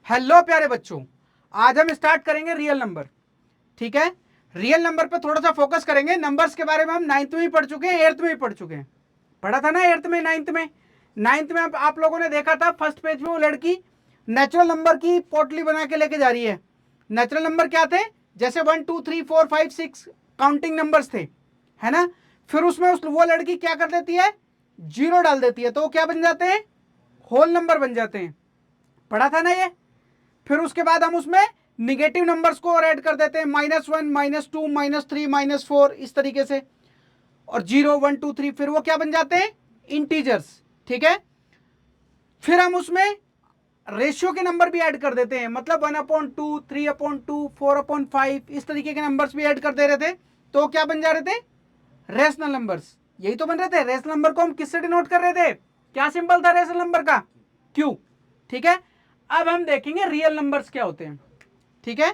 Hello प्यारे बच्चों, आज हम स्टार्ट करेंगे रियल नंबर। ठीक है, रियल नंबर पे थोड़ा सा फोकस करेंगे। नंबर्स के बारे में हम 9th में ही पढ़ चुके हैं, 8th में ही पढ़ चुके हैं। पढ़ा था ना 8th में, 9th में। 9th में आप लोगों ने देखा था फर्स्ट पेज में वो लड़की नेचुरल नंबर की पोटली बना के लेके जा रही है। नेचुरल नंबर क्या थे? जैसे 1 2 3 4 5 6 काउंटिंग नंबर्स थे, है ना। फिर उसमें वो लड़की क्या कर देती है? जीरो डाल देती है, तो वो क्या बन जाते हैं? होल नंबर बन जाते हैं। पढ़ा था ना ये। फिर उसके बाद हम उसमें निगेटिव नंबर्स को और ऐड कर देते हैं, -1 -2 -3 -4 इस तरीके से, और 0 1 2 3। फिर वो क्या बन जाते हैं? इंटीजर्स। ठीक है, फिर हम उसमें रेशियो के नंबर भी ऐड कर देते हैं, मतलब 1/2 3/2 4/5 इस तरीके के नंबर्स भी ऐड कर दे रहे थे। तो क्या बन जा रहे थे? Rational numbers. यही तो बन रहे थे। रेशनल नंबर को हम किससे डिनोट कर रहे थे? क्या सिंबल था रेशनल नंबर का? क्यू। ठीक है, अब हम देखेंगे रियल नंबर्स क्या होते हैं। ठीक है,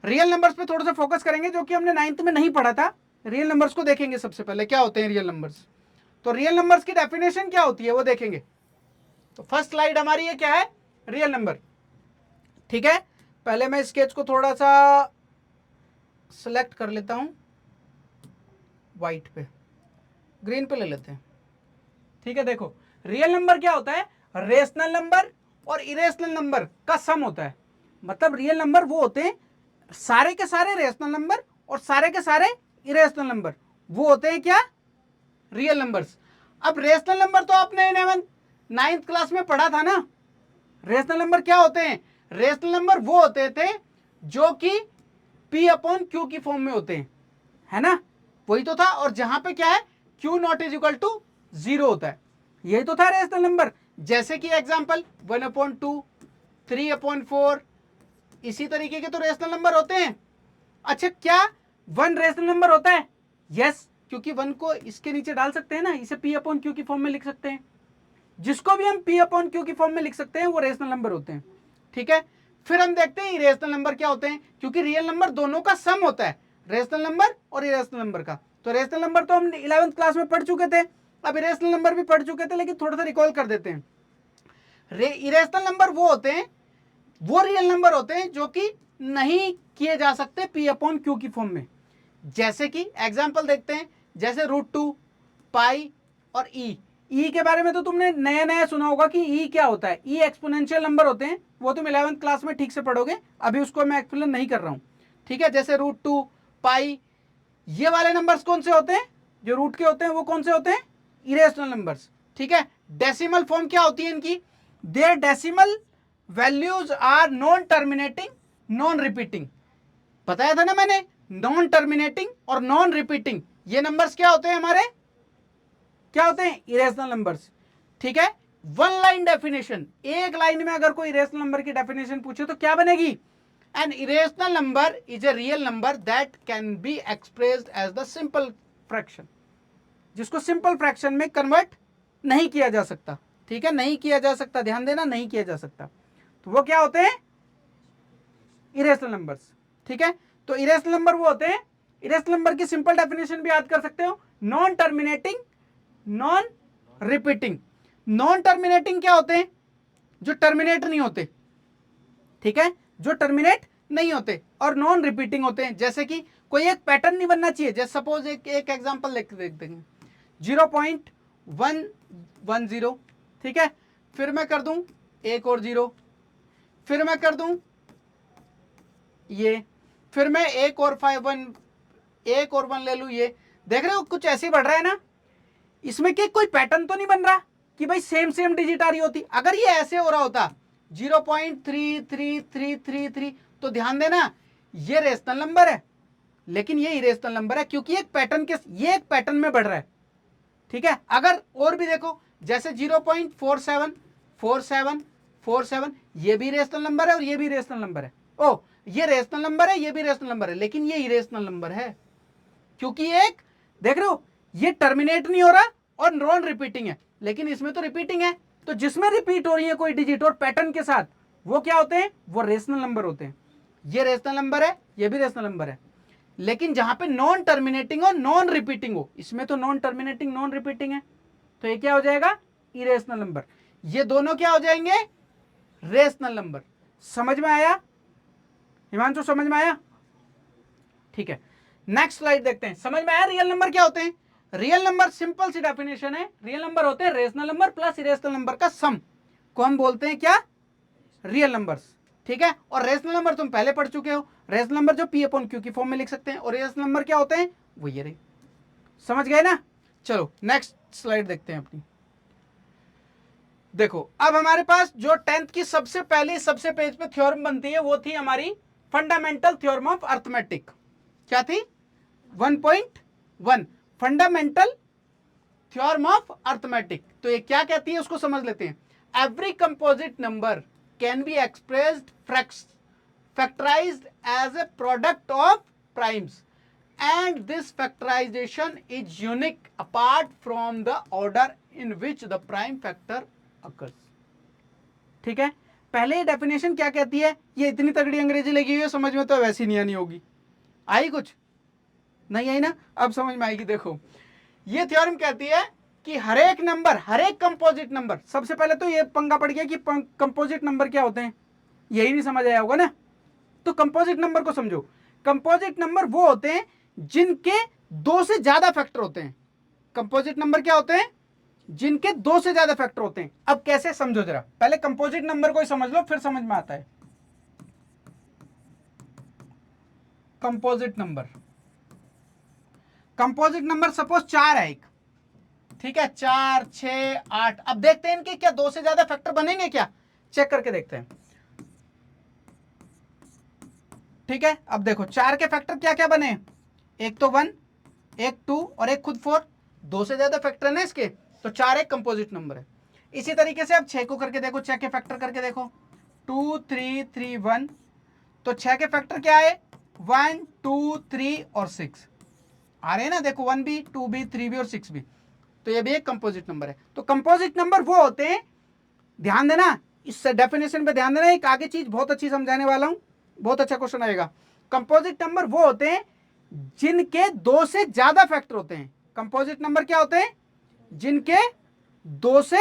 रियल नंबर्स पे थोड़ा सा फोकस करेंगे, जो कि हमने 9th में नहीं पढ़ा था। रियल नंबर्स को देखेंगे सबसे पहले, क्या होते हैं रियल नंबर्स। तो रियल नंबर्स की डेफिनेशन क्या होती है वो देखेंगे। तो फर्स्ट स्लाइड हमारी है, क्या है? Real number. ठीक है, पहले मैं स्केच को थोड़ा सा सिलेक्ट कर लेता हूं, व्हाइट पे, ग्रीन पे ले लेते हैं। ठीक है, देखो रियल नंबर क्या होता है? रेशनल नंबर और इरेशनल नंबर का सम होता है। मतलब रियल नंबर वो होते हैं, सारे के सारे रेशनल नंबर और सारे के सारे इरेशनल नंबर, वो होते हैं क्या? Real numbers. अब रेशनल नंबर तो आपने 9th क्लास में पढ़ा था ना। रेशनल नंबर क्या होते हैं? रेशनल नंबर वो होते थे जो कि P/Q की फॉर्म में होते हैं, है ना। वही तो था। और जहां पे क्या है? Q not is equal to 0 होता है। यही तो था रेशनल नंबर। जैसे कि एग्जांपल 1/2 3/4 इसी तरीके के तो रेशनल नंबर होते हैं। अच्छा, क्या 1 रेशनल नंबर होता है? यस, क्योंकि 1 को इसके नीचे डाल सकते हैं ना, इसे P/Q की फॉर्म में लिख सकते हैं। जिसको भी हम P/Q की फॉर्म में लिख सकते हैं वो रेशनल नंबर होते हैं। ठीक है, फिर हम देखते हैं इरेशनल नंबर क्या होते हैं, क्योंकि रियल नंबर दोनों का सम होता है, रेशनल नंबर और इरेशनल नंबर का। तो रेशनल नंबर तो हम 11th क्लास में पढ़ चुके थे, अब इरेशनल नंबर भी पढ़ चुके थे, लेकिन थोड़ा सा रिकॉल कर देते हैं। इरेशनल नंबर वो होते हैं, वो रियल नंबर होते हैं जो कि नहीं किए जा सकते P/Q की फॉर्म में। जैसे कि एग्जाम्पल देखते हैं, जैसे √2 पाई और ई के बारे में तो तुमने नया नया सुना होगा कि ई क्या होता है। ई एक्सपोनेंशियल नंबर होते हैं, वो तुम 11th क्लास में ठीक से पढ़ोगे, अभी उसको मैं एक्सप्लेन नहीं कर रहा हूं। ठीक है, जैसे √2 पाई, ये वाले नंबर्स कौन से होते हैं? जो रूट के होते हैं वो कौन से होते हैं? Irrational numbers. ठीक है, डेसिमल फॉर्म क्या होती है इनकी? Their decimal values are non terminating non repeating. बताया था ना मैंने, नॉन टर्मिनेटिंग और नॉन रिपीटिंग, ये नंबर्स क्या होते हैं हमारे? क्या होते हैं? Irrational numbers. ठीक है, वन लाइन डेफिनेशन, एक लाइन में अगर कोई इरेशनल नंबर की डेफिनेशन पूछे तो क्या बनेगी? An irrational number is a real number that can be expressed as the simple fraction, जिसको सिंपल फ्रैक्शन में कन्वर्ट नहीं किया जा सकता। ठीक है, नहीं किया जा सकता, ध्यान देना, नहीं किया जा सकता। तो वो क्या होते हैं? Irrational numbers. ठीक है, तो इरेशनल नंबर वो होते हैं, इरेशनल नंबर की सिंपल डेफिनेशन भी याद कर सकते हो, non terminating non repeating. Non terminating क्या होते हैं? जो टर्मिनेट नहीं होते। ठीक है, जो टर्मिनेट नहीं होते, और नॉन रिपीटिंग होते हैं। जैसे कि कोई एक पैटर्न नहीं बनना चाहिए। जैसे सपोज एक एग्जांपल देख देंगे, 0.110। ठीक है, फिर मैं कर दूं एक और 0, फिर मैं कर दूं ये, फिर मैं एक और 1 ले लूं ये। देख रहे हो कुछ ऐसे ही बढ़ रहा है ना। इसमें कि कोई पैटर्न तो नहीं बन रहा कि भाई सेम सेम डिजिट आ रही होती। अगर ये ऐसे हो रहा होता 0.3333, तो ध्यान देना ये रेशनल नंबर है, लेकिन ये इरेशनल नंबर है, क्योंकि एक पैटर्न के, ये एक पैटर्न में बढ़ रहा है। ठीक है, अगर और भी देखो, जैसे 0.474747, ये भी रेशनल नंबर है और ये भी रेशनल नंबर है। ओ, ये रेशनल नंबर है, ये भी रेशनल नंबर है, लेकिन ये इरेशनल नंबर है, क्योंकि एक, देख रहे हो, ये टर्मिनेट नहीं हो रहा और नॉन रिपीटिंग है, लेकिन इसमें तो रिपीटिंग है। तो जिसमें रिपीट हो रही है कोई डिजिट और पैटर्न के साथ, वो क्या होते हैं? वो रेशनल नंबर होते हैं। ये रेशनल नंबर है, ये भी रेशनल नंबर है। लेकिन जहां पे नॉन टर्मिनेटिंग हो, नॉन रिपीटिंग हो, इसमें तो नॉन टर्मिनेटिंग नॉन रिपीटिंग है, तो ये क्या हो जाएगा? Irrational number. ये दोनों क्या हो जाएंगे? Rational number. समझ में आया हिमांशु, समझ में आया? ठीक है, नेक्स्ट स्लाइड देखते हैं। समझ में आया रियल नंबर क्या होते हैं? रियल नंबर सिंपल सी डेफिनेशन है, रियल नंबर होते हैं rational number plus irrational number का सम को हम बोलते हैं क्या? Real numbers. ठीक है, और रेशनल नंबर तुम पहले पढ़ चुके हो, रेशनल नंबर जो पी अपॉन क्यू की फॉर्म में लिख सकते हैं, और रेशनल नंबर क्या होते हैं? वो ये रहे। समझ गए ना? चलो नेक्स्ट स्लाइड देखते हैं अपनी। देखो अब हमारे पास जो 10th की सबसे पहली सबसे पेज पे थ्योरम बनती है वो थी हमारी फंडामेंटल थ्योरम ऑफ अर्थमेटिक। क्या थी? 1.1 फंडामेंटल थ्योरम ऑफ अर्थमेटिक। तो ये क्या कहती है उसको समझ लेते हैं। Every composite number can be expressed factorized as a product of primes and this factorization is unique apart from the order in which the prime factor occurs। ठीक है, पहले ये डेफिनेशन क्या कहती है? ये इतनी तगड़ी अंग्रेजी लगी हुई है, समझ में तो वैसी नहीं आनी होगी। आई कुछ नहीं आई ना? अब समझ में आएगी। देखो ये थ्योरम कहती है कि हर एक नंबर, हर एक कंपोजिट नंबर, सबसे पहले तो ये पंगा पड़ गया कि कंपोजिट नंबर क्या होते हैं, यही नहीं समझ आया होगा ना? तो कंपोजिट नंबर को समझो। कंपोजिट नंबर वो होते हैं जिनके दो से ज्यादा फैक्टर होते हैं। कंपोजिट नंबर क्या होते हैं? जिनके दो से ज्यादा फैक्टर होते हैं। अब कैसे समझो जरा, पहले कंपोजिट नंबर को ही समझ लो फिर समझ में आता है। Composite number, composite number suppose 4 है एक, ठीक है, 4, 6, 8। अब देखते हैं इनके क्या दो से ज्यादा फैक्टर बनेंगे क्या, चेक करके देखते हैं। ठीक है, अब देखो 4 के फैक्टर क्या क्या बने? एक तो 1, एक 2 और एक खुद 4। दो से ज्यादा फैक्टर है ना इसके, तो 4 एक कंपोजिट नंबर है। इसी तरीके से अब 6 को करके देखो, 6 के फैक्टर करके देखो, 2, 3, 3, 1। तो 6 के फैक्टर क्या है? 1, 2, 3 और 6 आ रहे हैं ना? देखो 1 भी, 2 भी, 3 भी और 6 भी। तो ये भी एक कंपोजिट नंबर है। तो कंपोजिट नंबर वो होते हैं, ध्यान देना इस डेफिनेशन पे, ध्यान देना, एक आगे चीज बहुत अच्छी समझाने वाला हूं, बहुत अच्छा क्वेश्चन आएगा। कंपोजिट नंबर वो होते हैं जिनके दो से ज्यादा फैक्टर होते हैं। कंपोजिट नंबर क्या होते हैं? जिनके दो से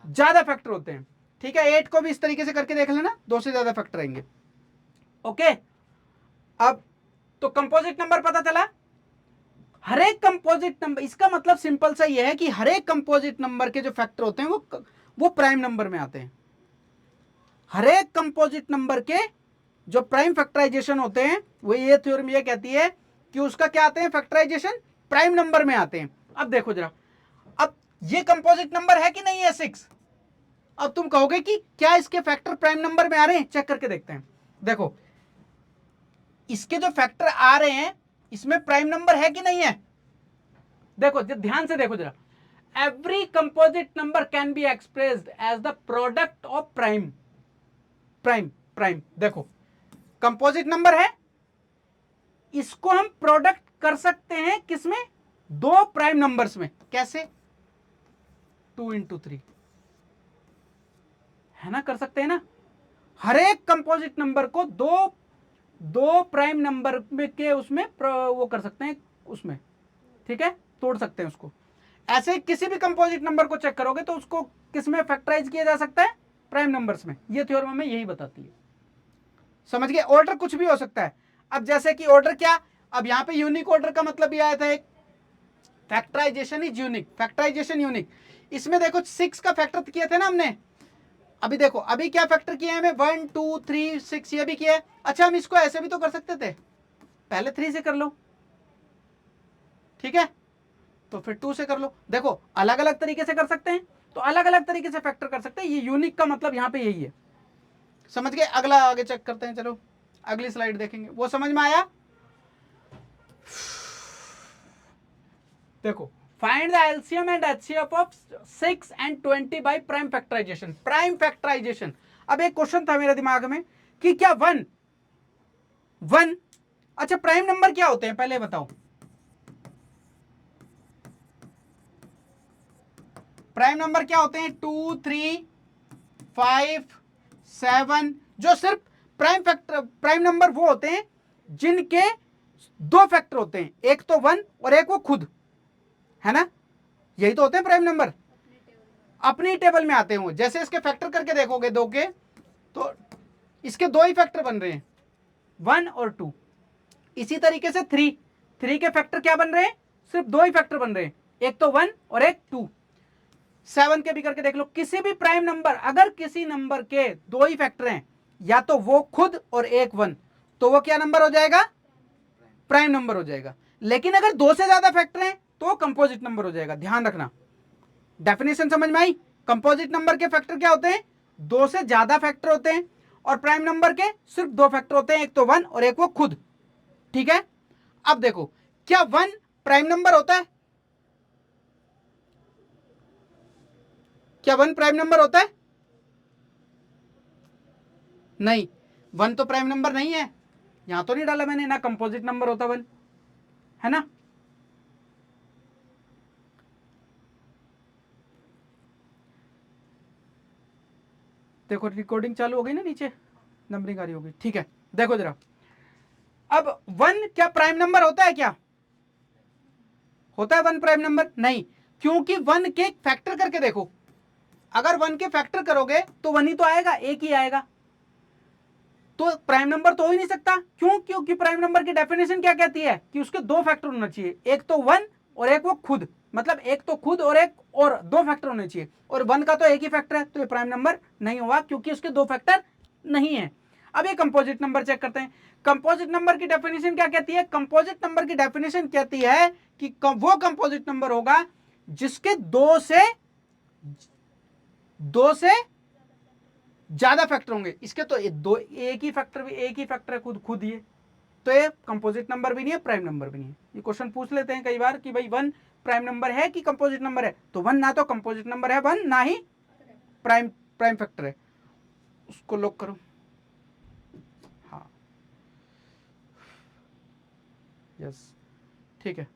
ज्यादा फैक्टर होते हैं। ठीक है, 8 को भी इस तरीके से करके देख लेना, दो से ज्यादा फैक्टर आएंगे। ओके, अब तो कंपोजिट नंबर पता चला। हर एक कंपोजिट नंबर, इसका मतलब सिंपल सा यह है कि हर एक कंपोजिट नंबर के जो फैक्टर होते हैं वो प्राइम नंबर में आते हैं। हर एक कंपोजिट नंबर के जो प्राइम फैक्टराइजेशन होते हैं, वो ये थ्योरम ये कहती है कि उसका क्या आते हैं? फैक्टराइजेशन प्राइम नंबर में आते हैं। अब देखो जरा, अब ये कंपोजिट नंबर है कि नहीं है 6? अब तुम कहोगे कि क्या इसके फैक्टर प्राइम नंबर में आ रहे हैं? चेक करके देखते हैं। देखो इसके जो फैक्टर आ रहे हैं इसमें प्राइम नंबर है कि नहीं है? देखो ध्यान से देखो जरा, every composite number can be expressed as the product of prime. Prime prime देखो कंपोजिट नंबर है, इसको हम प्रोडक्ट कर सकते हैं किसमें? दो प्राइम नंबर्स में। कैसे? 2 into 3 है ना, कर सकते हैं ना। हर एक कंपोजिट नंबर को दो प्राइम नंबर में के उसमें वो कर सकते हैं उसमें, ठीक है, तोड़ सकते हैं उसको। ऐसे किसी भी कंपोजिट नंबर को चेक करोगे तो उसको किसमें फैक्टराइज किया जा सकता है? प्राइम नंबर्स में। ये थ्योरम हमें यही बताती है। समझ गए? ऑर्डर कुछ भी हो सकता है। अब जैसे कि ऑर्डर क्या, अब यहां पे यूनिक ऑर्डर का मतलब ये आया था, एक factorization is unique, factorization unique. इसमें देखो 6 का फैक्टर किए थे ना हमने। अभी देखो अभी क्या फैक्टर किए हैं हमें? 1, 2, 3, 6 ये भी किया है। अच्छा हम इसको ऐसे भी तो कर सकते थे, पहले 3 से कर लो, ठीक है, तो फिर 2 से कर लो। देखो अलग अलग तरीके से कर सकते हैं, तो अलग अलग तरीके से फैक्टर कर सकते हैं। ये यूनिक का मतलब यहां पे यही है। समझ गए? अगला आगे चेक करते हैं, चलो अगली स्लाइड देखेंगे। वो समझ में आया? देखो find the LCM and HCF of 6 and 20 by prime factorization. Prime factorization, अब एक क्वेश्चन था मेरे दिमाग में कि क्या 1 अच्छा प्राइम नंबर क्या होते हैं पहले बताओ? प्राइम नंबर क्या होते हैं? 2, 3, 5, 7। जो सिर्फ प्राइम नंबर वो होते हैं जिनके दो फैक्टर होते हैं, एक तो 1 और एक वो खुद, है ना? यही तो होते हैं प्राइम नंबर, अपनी टेबल में आते हैं वो। जैसे इसके फैक्टर करके देखोगे दो के, तो इसके दो ही फैक्टर बन रहे हैं, 1 और 2। इसी तरीके से 3 के फैक्टर क्या बन रहे हैं, सिर्फ दो ही फैक्टर बन रहे हैं, एक तो 1 और एक 2। 7 के भी करके देख लो, किसी भी प्राइम नंबर, अगर किसी नंबर के दो ही फैक्टर हैं, या तो वो खुद और एक 1, तो वो क्या नंबर हो जाएगा, प्राइम नंबर हो जाएगा। लेकिन अगर दो से ज्यादा फैक्टर हैं तो कंपोजिट नंबर हो जाएगा। ध्यान रखना, डेफिनेशन समझ में आई। कंपोजिट नंबर के फैक्टर क्या होते हैं, दो से ज्यादा फैक्टर होते हैं, और प्राइम नंबर के सिर्फ दो फैक्टर होते हैं, एक तो 1 और एक वो खुद। ठीक है, अब देखो, क्या 1 प्राइम नंबर होता है, क्या 1 प्राइम नंबर होता है, नहीं, 1 तो प्राइम नंबर नहीं है, यहां तो नहीं डाला मैंने, ना कंपोजिट नंबर होता 1, है ना। देखो रिकॉर्डिंग चालू हो गई ना, नीचे नंबरिंग आ रही होगी। ठीक है, देखो जरा, अब 1 क्या प्राइम नंबर होता है, क्या होता है 1 प्राइम नंबर, नहीं, क्योंकि 1 के फैक्टर करके देखो, अगर 1 के फैक्टर करोगे तो 1 ही तो आएगा, एक ही आएगा, तो प्राइम नंबर तो हो ही नहीं सकता। क्यों, क्योंकि प्राइम नंबर की डेफिनेशन क्या कहती है कि उसके दो फैक्टर होना चाहिए, एक तो 1 और एक वो खुद, मतलब एक तो खुद और एक और दो फैक्टर होने चाहिए, और 1 का तो एक ही फैक्टर है, तो ये प्राइम नंबर नहीं हुआ क्योंकि उसके दो फैक्टर नहीं है। अब ये कंपोजिट नंबर चेक करते हैं। कंपोजिट नंबर की डेफिनेशन क्या कहती है, कंपोजिट नंबर की डेफिनेशन कहती है कि वो कंपोजिट नंबर होगा जिसके दो से ज्यादा फैक्टर होंगे। इसके तो दो, एक ही फैक्टर है, खुद खुद ये, तो ये कंपोजिट नंबर भी नहीं है, प्राइम नंबर भी नहीं है। ये क्वेश्चन पूछ लेते हैं कई बार कि भाई 1 प्राइम नंबर है कि कंपोजिट नंबर है, तो 1 ना तो कंपोजिट नंबर है 1, ना ही प्राइम फैक्टर है, उसको लॉक करो। हाँ, यस, ठीक है,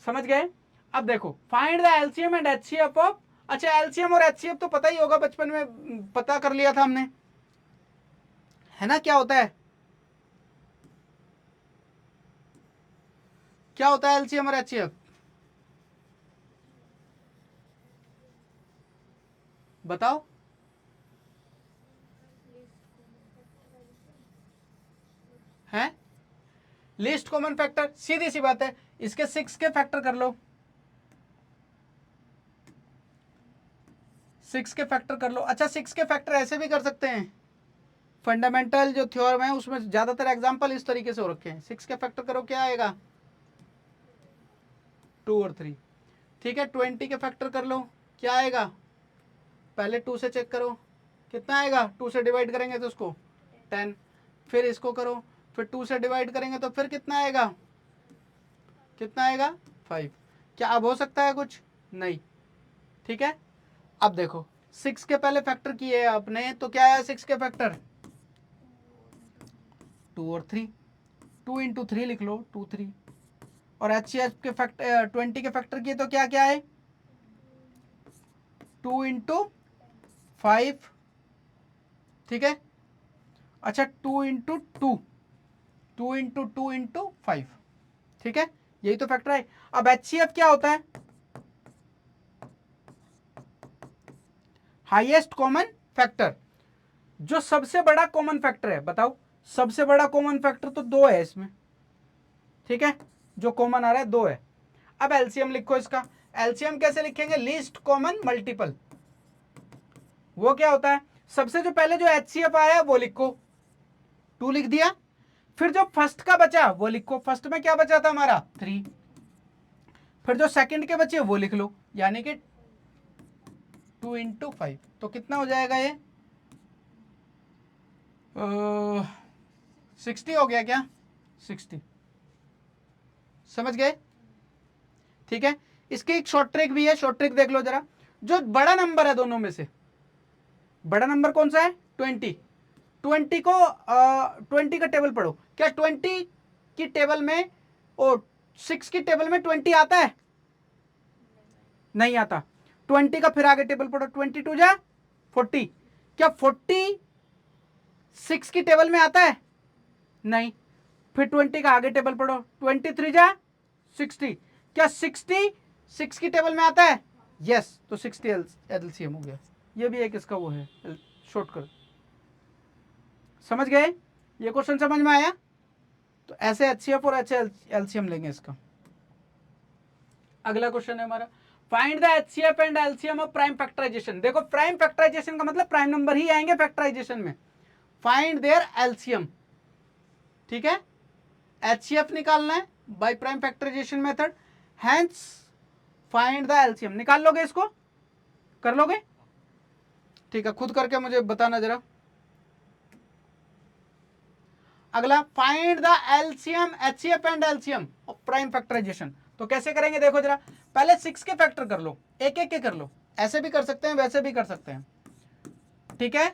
समझ गए। अब देखो, find the LCM and HCF of, अच्छा एलसीएम और एचसीएफ तो पता ही होगा, बचपन में पता कर लिया था हमने, है ना। क्या होता है, क्या होता है एलसीएम और एचसीएफ, बताओ। है लीस्ट कॉमन फैक्टर, सीधी सी बात है, इसके 6 के फैक्टर कर लो, 6 के फैक्टर कर लो। अच्छा 6 के फैक्टर ऐसे भी कर सकते हैं, फंडामेंटल जो थ्योरम है उसमें ज्यादातर एग्जांपल इस तरीके से हो रखे हैं। 6 के फैक्टर करो, क्या आएगा, 2 और 3। ठीक है, 20 के फैक्टर कर लो, क्या आएगा, पहले 2 से चेक करो, कितना आएगा, 2 से डिवाइड करेंगे तो उसको 10, फिर इसको करो, फिर 2 से डिवाइड करेंगे तो फिर कितना आएगा, 5। क्या अब हो सकता है कुछ, नहीं। ठीक है, अब देखो 6 के पहले फैक्टर किए आपने, तो क्या है 6 के फैक्टर, 2 और 3, 2 इंटू 3 लिख लो, 2 3। और एच के फैक्टर 20 के फैक्टर किए तो क्या क्या है, 2 इंटू 5। ठीक है, अच्छा 2 इंटू 2, 2 इंटू 2 इंटू 5। ठीक है, यही तो फैक्टर है। अब एच क्या होता है, हाईएस्ट कॉमन फैक्टर, जो सबसे बड़ा कॉमन फैक्टर है। बताओ, सबसे बड़ा कॉमन फैक्टर तो 2 है इसमें, ठीक है, जो कॉमन आ रहा है 2 है। अब एलसीएम लिखो इसका, एलसीएम कैसे लिखेंगे, लीस्ट कॉमन मल्टीपल। वो क्या होता है, सबसे जो पहले जो एचसीएफ आया वो लिखो, 2 लिख दिया, फिर जो फर्स्ट का बचा वो लिखो, फर्स्ट में क्या बचा था हमारा 3, फिर जो सेकंड के बचे वो लिख लो, यानी कि 2 इंटू 5, तो कितना हो जाएगा ये 60 हो गया क्या, 60, समझ गए। ठीक है, इसकी एक शॉर्ट ट्रिक भी है, शॉर्ट ट्रिक देख लो जरा। जो बड़ा नंबर है दोनों में से, बड़ा नंबर कौन सा है, 20। 20 को 20 का टेबल पढ़ो, क्या 20 की टेबल में और 6 की टेबल में 20 आता है, नहीं आता। 20 का फिर आगे टेबल पढ़ो, 22 जा 40, क्या 40 6 की टेबल में आता है, नहीं। फिर 20 का आगे टेबल पढ़ो, 23 जा 60, क्या 60 6 की टेबल में आता है, यस, तो 60 एलसीएम हो गया। ये भी एक इसका वो है शॉर्टकट, समझ गए? ये क्वेश्चन समझ में आया? तो ऐसे HCF और ऐसे LCM लेंगे इसका। अगला क्वेश्चन है हमारा, find the HCF and LCM of prime factorization. देखो प्राइम फैक्टराइजेशन का मतलब प्राइम नंबर ही आएंगे फैक्टराइजेशन में। फाइंड देयर LCM, ठीक है, HCF निकालना है by prime factorization method, hence find the LCM। निकाल लोगे इसको? कर लोगे? ठीक है, खुद करके मुझे बताना जरा। अगला, find the LCM, HCF and LCM of prime factorization. तो कैसे करेंगे देखो जरा, पहले 6 के फैक्टर कर लो, एक एक के कर लो, ऐसे भी कर सकते हैं वैसे भी कर सकते हैं, ठीक है।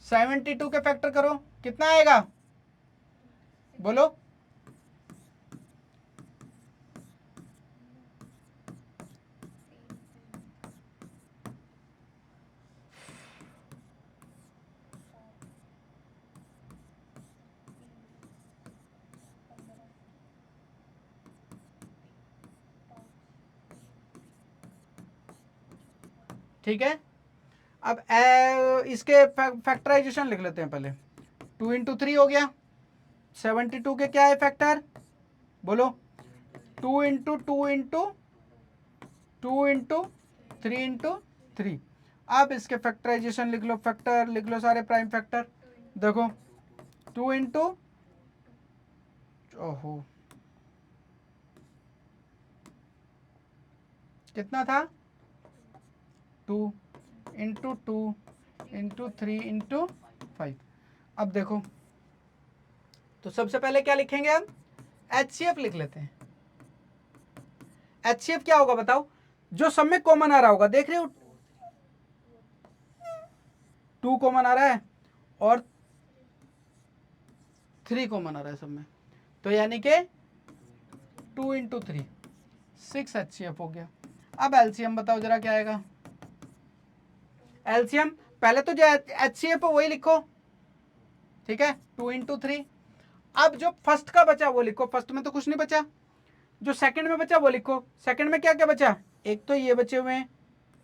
72 के फैक्टर करो, कितना आएगा बोलो? ठीक है, अब इसके फैक्टराइजेशन लिख लेते हैं पहले। 2 इंटू 3 हो गया, 72 के क्या है फैक्टर बोलो? 2 इंटू 2 इंटू 2 इंटू 3 इंटू 3। अब इसके फैक्टराइजेशन लिख लो, फैक्टर लिख लो सारे प्राइम फैक्टर। देखो 2 इंटू, ओहो कितना था, 2 इंटू 2 इंटू 3 इंटू 5। अब देखो, तो सबसे पहले क्या लिखेंगे हम? HCF लिख लेते हैं। HCF क्या होगा बताओ? जो सब में कॉमन आ रहा होगा, देख रहे हो 2 कॉमन आ रहा है और 3 कॉमन आ रहा है सब में, तो यानी कि 2 इंटू 3 6 HCF हो गया। अब LCM बताओ जरा क्या आएगा? LCM पहले तो जो HCF है वही लिखो, ठीक है, 2 इंटू 3। अब जो फर्स्ट का बचा वो लिखो, फर्स्ट में तो कुछ नहीं बचा। जो सेकंड में बचा वो लिखो, सेकंड में क्या क्या बचा? एक तो ये बचे हुए हैं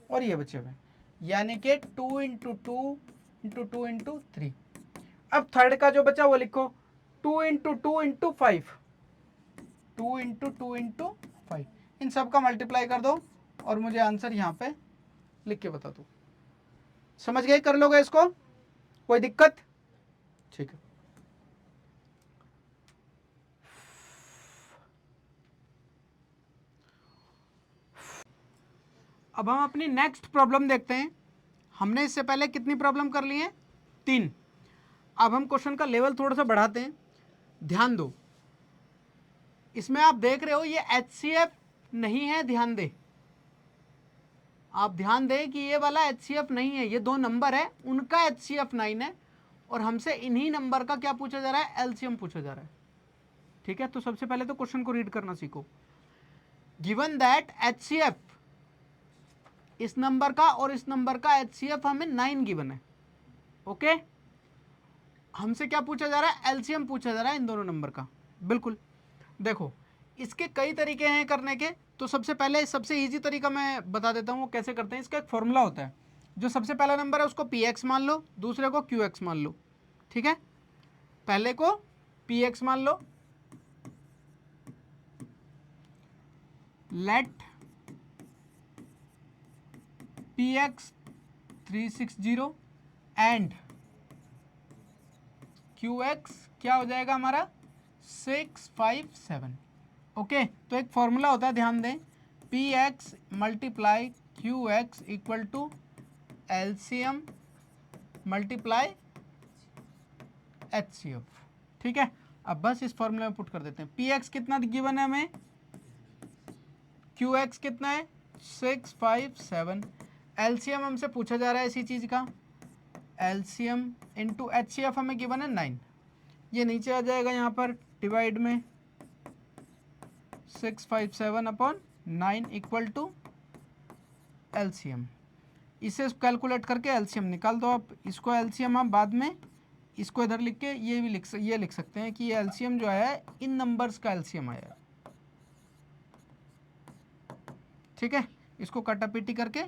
और ये बचे हुए हैं, यानी कि 2 इंटू 2 इंटू 2 इंटू 3। अब थर्ड का जो बचा वो लिखो, 2 इंटू 2 इंटू 5, 2 इंटू 2 इंटू 5। इन सब का मल्टीप्लाई कर दो और मुझे आंसर यहाँ पे लिख के बता दो। समझ गए? कर लोगे इसको? कोई दिक्कत? ठीक है, अब हम अपनी नेक्स्ट प्रॉब्लम देखते हैं। हमने इससे पहले कितनी प्रॉब्लम कर ली है? 3। अब हम क्वेश्चन का लेवल थोड़ा सा बढ़ाते हैं। ध्यान दो, इसमें आप देख रहे हो ये HCF नहीं है, ध्यान दे, आप ध्यान दें कि ये वाला HCF नहीं है, ये 2 नंबर है, उनका HCF 9 है और हमसे इन्हीं नंबर का क्या पूछा जा रहा है? LCM पूछा जा रहा है, ठीक है। तो सबसे पहले तो क्वेश्चन को रीड करना सीखो। गिवन दैट HCF, इस नंबर का और इस नंबर का HCF हमें 9 गिवन है, ओके। हमसे क्या पूछा जा रहा है? LCM पूछा जा रहा है इन दोनों नंबर का। बिल्कुल, देखो इसके कई तरीके हैं करने के। तो सबसे पहले सबसे इजी तरीका मैं बता देता हूँ वो कैसे करते हैं। इसका एक फॉर्मूला होता है, जो सबसे पहला नंबर है उसको PX मान लो, दूसरे को QX मान लो, ठीक है। पहले को PX मान लो, लेट PX 360 एंड QX क्या हो जाएगा हमारा? 657, ओके। तो एक फॉर्मूला होता है, ध्यान दें, PX multiply QX equal to LCM multiply HCF, ठीक है। अब बस इस फॉर्मूले में पुट कर देते हैं। PX कितना गिवन है हमें, QX कितना है 657, LCM हमसे पूछा जा रहा है इसी चीज़ का, LCM इंटू HCF हमें गिवन है 9। ये नीचे आ जाएगा यहाँ पर डिवाइड में 657 अपॉन 9 इक्वल टू LCM। इसे कैलकुलेट करके LCM निकाल दो आप। इसको LCM हम बाद में इसको इधर लिख के ये भी लिख सकते हैं कि ये LCM जो आया है इन नंबर्स का LCM आया है, ठीक है। इसको कटापीटी करके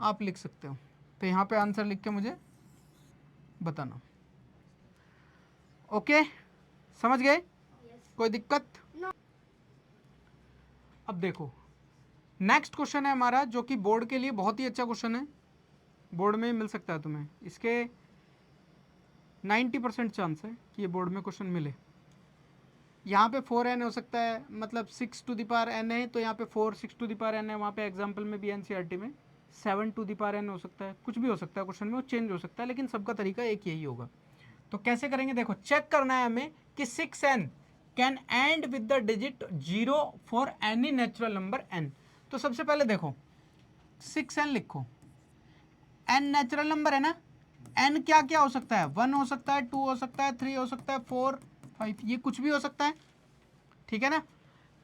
आप लिख सकते हो। तो यहाँ पे आंसर लिख के मुझे बताना। ओके, समझ गए? कोई दिक्कत? अब देखो नेक्स्ट क्वेश्चन है हमारा, जो कि बोर्ड के लिए बहुत ही अच्छा क्वेश्चन है, बोर्ड में मिल सकता है तुम्हें, इसके 90% चांस है कि ये बोर्ड में क्वेश्चन मिले। यहाँ पे 4n हो सकता है, मतलब 6 टू द पावर n है तो यहाँ पे 4 6 टू द पावर n है, वहाँ पे एग्जाम्पल में भी एनसीईआरटी में 7 टू द पावर n हो सकता है, कुछ भी हो सकता है क्वेश्चन में, वो चेंज हो सकता है, लेकिन सबका तरीका एक यही होगा। तो कैसे करेंगे, देखो चेक करना है हमें कि 6n can and with the digit 0 for any natural number n। तो सबसे पहले देखो 6n लिखो, n नेचुरल नंबर है ना, n क्या क्या हो सकता है, 1 हो सकता है, 2 हो सकता है, 3 हो सकता है, 4 5, ये कुछ भी हो सकता है, ठीक है ना।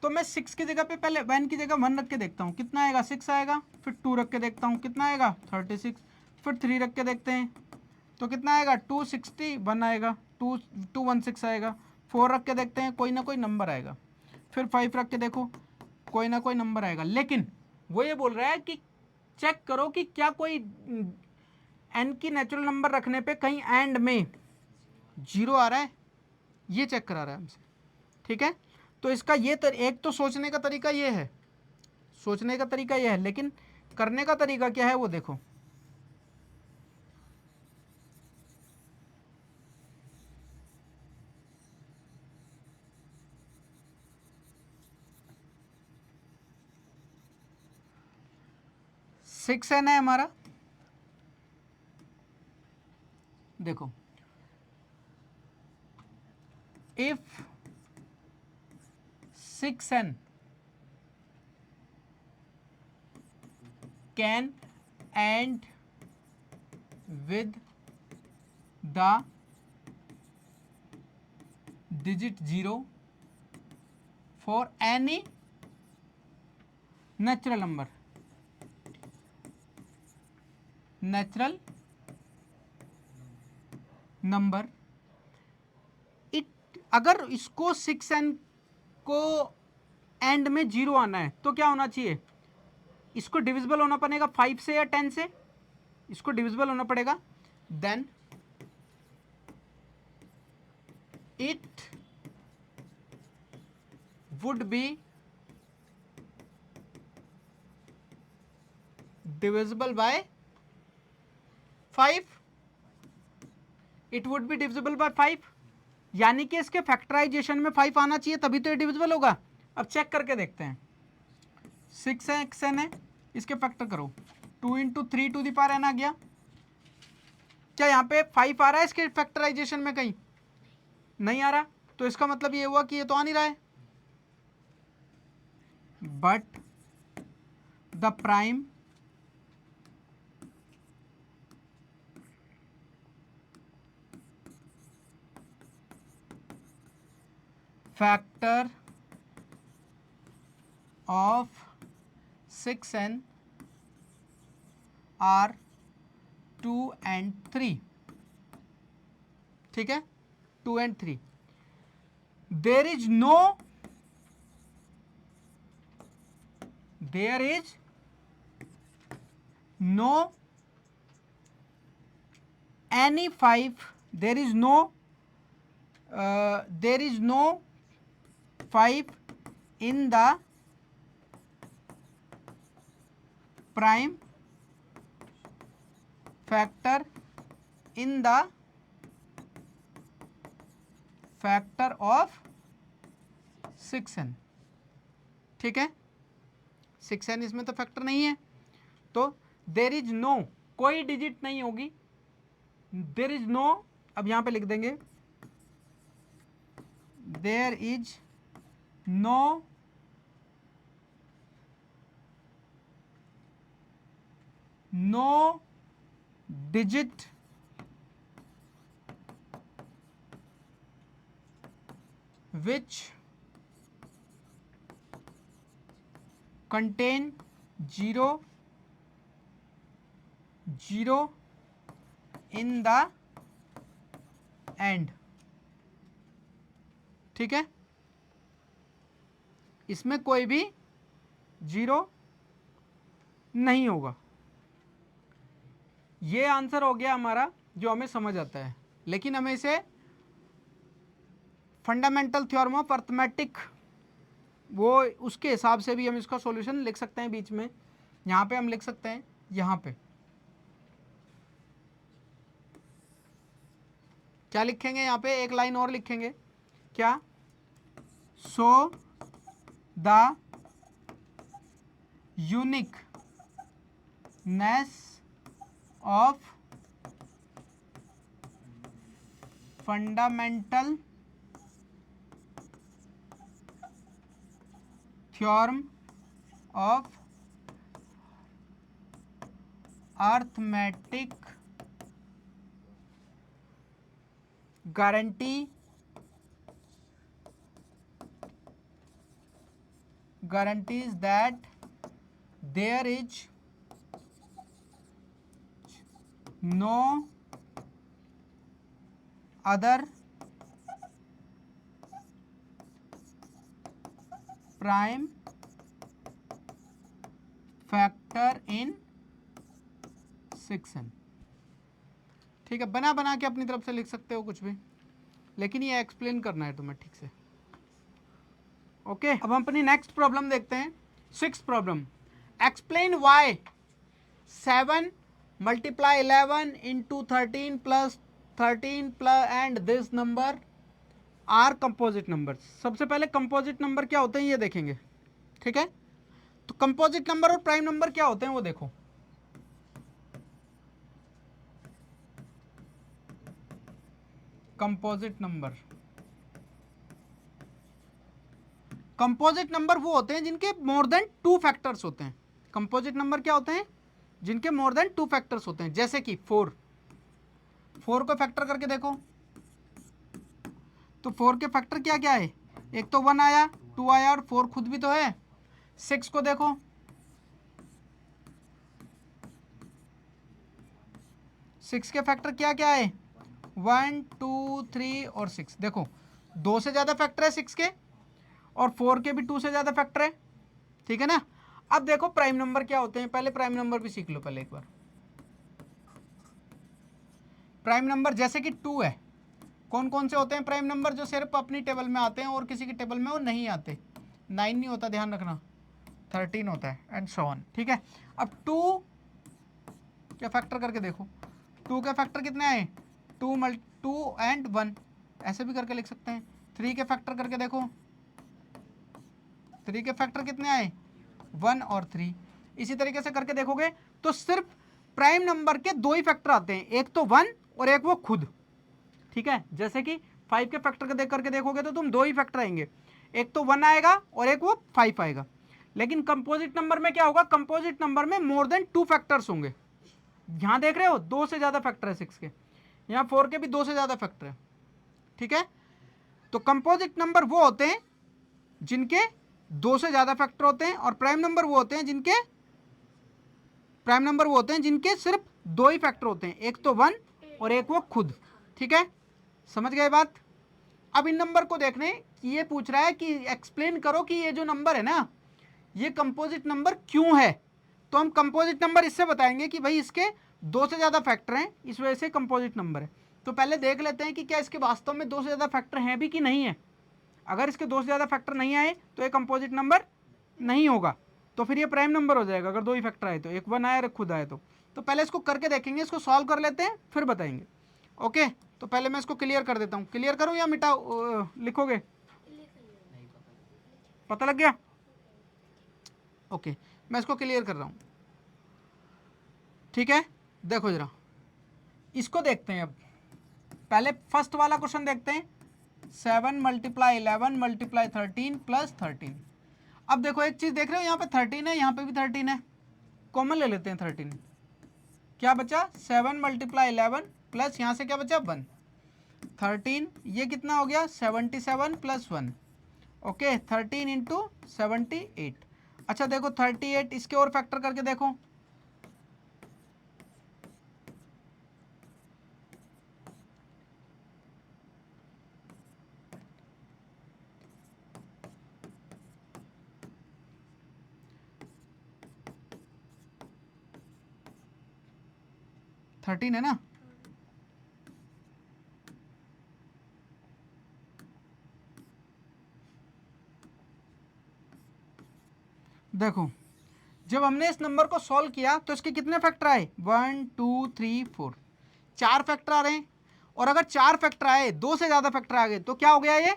तो मैं 6 की जगह पे पहले 1 की जगह 1 रख के देखता हूँ कितना आएगा, 6 आएगा, फिर 2 रख के देखता हूँ कितना आएगा 36, फिर 3 रख के देखते हैं तो कितना आएगा 261 आएगा, 216 आएगा, 4 रख के देखते हैं कोई ना कोई नंबर आएगा, फिर 5 रख के देखो कोई ना कोई नंबर आएगा। लेकिन वो ये बोल रहा है कि चेक करो कि क्या कोई n की नेचुरल नंबर रखने पे कहीं एंड में 0 आ रहा है, ये चेक करा रहा है हमसे, ठीक है। तो इसका ये एक तो सोचने का तरीका ये है, सोचने का तरीका ये है, लेकिन करने का तरीका क्या है वो देखो। सिक्स एन है हमारा, देखो if 6n can end with the digit 0 for any natural number, natural number it, अगर इसको 6n को एंड में 0 आना है तो क्या होना चाहिए, इसको डिविजिबल होना पड़ेगा 5 से या 10 से, इसको डिविजिबल होना पड़ेगा, then it would be divisible by 5, it would be divisible by 5, यानी कि इसके फैक्टराइजेशन में 5 आना चाहिए तभी तो ये डिविजिबल होगा। अब चेक करके देखते हैं, 6n है, इसके फैक्टर करो, 2 into 3 to the power n आ गया, क्या यहाँ पे 5 आ रहा है इसके फैक्टराइजेशन में, कहीं नहीं आ रहा, तो इसका मतलब ये हुआ कि ये तो आ नहीं रहा है। But the prime factor of 6n are 2 and 3, ठीक है, 2 and 3, there is no any 5, there is no 5 in the prime factor in the factor of 6n, ठीक है, 6n इसमें तो फैक्टर नहीं है, तो देर इज नो, कोई डिजिट नहीं होगी, देर इज नो, अब यहां पे लिख देंगे there is no digit which contain 0 in the end, ठीक है, इसमें कोई भी 0 नहीं होगा। ये आंसर हो गया हमारा जो हमें समझ आता है, लेकिन हमें इसे फंडामेंटल थ्योरम ऑफ अर्थमेटिक, वो उसके हिसाब से भी हम इसका सॉल्यूशन लिख सकते हैं। बीच में यहाँ पे हम लिख सकते हैं, यहाँ पे क्या लिखेंगे, यहाँ पे एक लाइन और लिखेंगे, क्या, so the uniqueness of fundamental theorem of arithmetic guarantees that there is no other prime factor in section. ठीक है, बना बना के अपनी तरफ से लिख सकते हो कुछ भी, लेकिन ये एक्सप्लेन करना है तुम्हें ठीक से। ओके, अब हम अपनी नेक्स्ट प्रॉब्लम देखते हैं। 6th problem, explain why 7 multiply 11 into 13 plus 13 plus and this number are composite number. सबसे पहले कंपोजिट नंबर क्या होते हैं ये देखेंगे, ठीक है। तो कंपोजिट नंबर और प्राइम नंबर क्या होते हैं वो देखो। कंपोजिट नंबर, कंपोजिट नंबर वो होते हैं जिनके मोर देन 2 फैक्टर्स होते हैं। कंपोजिट नंबर क्या होते हैं, जिनके मोर देन 2 फैक्टर्स होते हैं। जैसे कि 4 को फैक्टर करके देखो, तो 4 के फैक्टर क्या क्या है, एक तो 1 आया, 2 आया और 4 खुद भी तो है। 6 को देखो, 6 के फैक्टर क्या क्या है, 1 2 3 और 6। देखो 2 से ज़्यादा फैक्टर है 6 के, और 4 के भी 2 से ज़्यादा फैक्टर है, ठीक है ना। अब देखो प्राइम नंबर क्या होते हैं, पहले प्राइम नंबर भी सीख लो पहले एक बार। प्राइम नंबर जैसे कि 2 है, कौन कौन से होते हैं प्राइम नंबर, जो सिर्फ अपनी टेबल में आते हैं और किसी की टेबल में वो नहीं आते। 9 नहीं होता, ध्यान रखना, 13 होता है एंड सो ऑन, ठीक है। अब 2 के फैक्टर करके देखो, 2 के फैक्टर कितने आए, 2 एंड 1, ऐसे भी करके लिख सकते हैं। 3 के फैक्टर करके देखो, 3 के फैक्टर कितने आए, 1 और 3। इसी तरीके से करके देखोगे तो सिर्फ प्राइम नंबर के 2 ही फैक्टर आते हैं, एक तो 1 और एक वो खुद, ठीक है। जैसे कि 5 के फैक्टर को देख करके देखोगे तो तुम 2 ही फैक्टर आएंगे, एक तो 1 आएगा और एक वो 5 आएगा। लेकिन कंपोजिट नंबर में क्या होगा, कंपोजिट नंबर में मोर देन 2 फैक्टर्स होंगे। यहां देख रहे हो 2 से ज्यादा फैक्टर है 6 के, यहां 4 के भी 2 से ज्यादा फैक्टर है, ठीक है। तो कंपोजिट नंबर वो होते हैं जिनके 2 से ज्यादा फैक्टर होते हैं, और प्राइम नंबर वो होते हैं जिनके सिर्फ 2 ही फैक्टर होते हैं, एक तो 1 और एक वो खुद, ठीक है। समझ गए बात। अब इन नंबर को देखने कि ये पूछ रहा है कि एक्सप्लेन करो कि ये जो नंबर है ना, ये कंपोजिट नंबर क्यों है। तो हम कंपोजिट नंबर इससे बताएंगे कि भाई इसके 2 से ज़्यादा फैक्टर हैं, इस वजह से कंपोजिट नंबर है। तो पहले देख लेते हैं कि क्या इसके वास्तव में 2 से ज़्यादा फैक्टर हैं भी कि नहीं है। अगर इसके 2 से ज़्यादा फैक्टर नहीं आए तो ये कंपोजिट नंबर नहीं होगा, तो फिर ये प्राइम नंबर हो जाएगा। अगर 2 ही फैक्टर आए तो, एक 1 आया और एक खुद आए तो पहले इसको करके देखेंगे, इसको सॉल्व कर लेते हैं फिर बताएंगे। ओके, तो पहले मैं इसको क्लियर कर देता हूँ। क्लियर करूँ या मिटाओ, लिखोगे, पता लग गया। ओके, मैं इसको क्लियर कर रहा हूँ, ठीक है। देखो जरा इसको देखते हैं। अब पहले फर्स्ट वाला क्वेश्चन देखते हैं, 7 मल्टीप्लाई 11 मल्टीप्लाई 13 प्लस 13। अब देखो एक चीज देख रहे हो, यहाँ पे 13 है, यहाँ पे भी 13 है, कॉमन ले लेते हैं 13। क्या बचा, 7 मल्टीप्लाई 11 प्लस यहाँ से क्या बचा 1, 13, ये कितना हो गया 77 प्लस 1। Okay, 13 into 78। अच्छा देखो 38, इसके और फैक्टर करके देखो, थर्टीन है ना। देखो जब हमने इस नंबर को सॉल्व किया तो इसके कितने फैक्टर आए, 1 2 3 4, 4 फैक्टर आ रहे हैं। और अगर 4 फैक्टर आए, 2 से ज़्यादा फैक्टर आ गए तो क्या हो गया, ये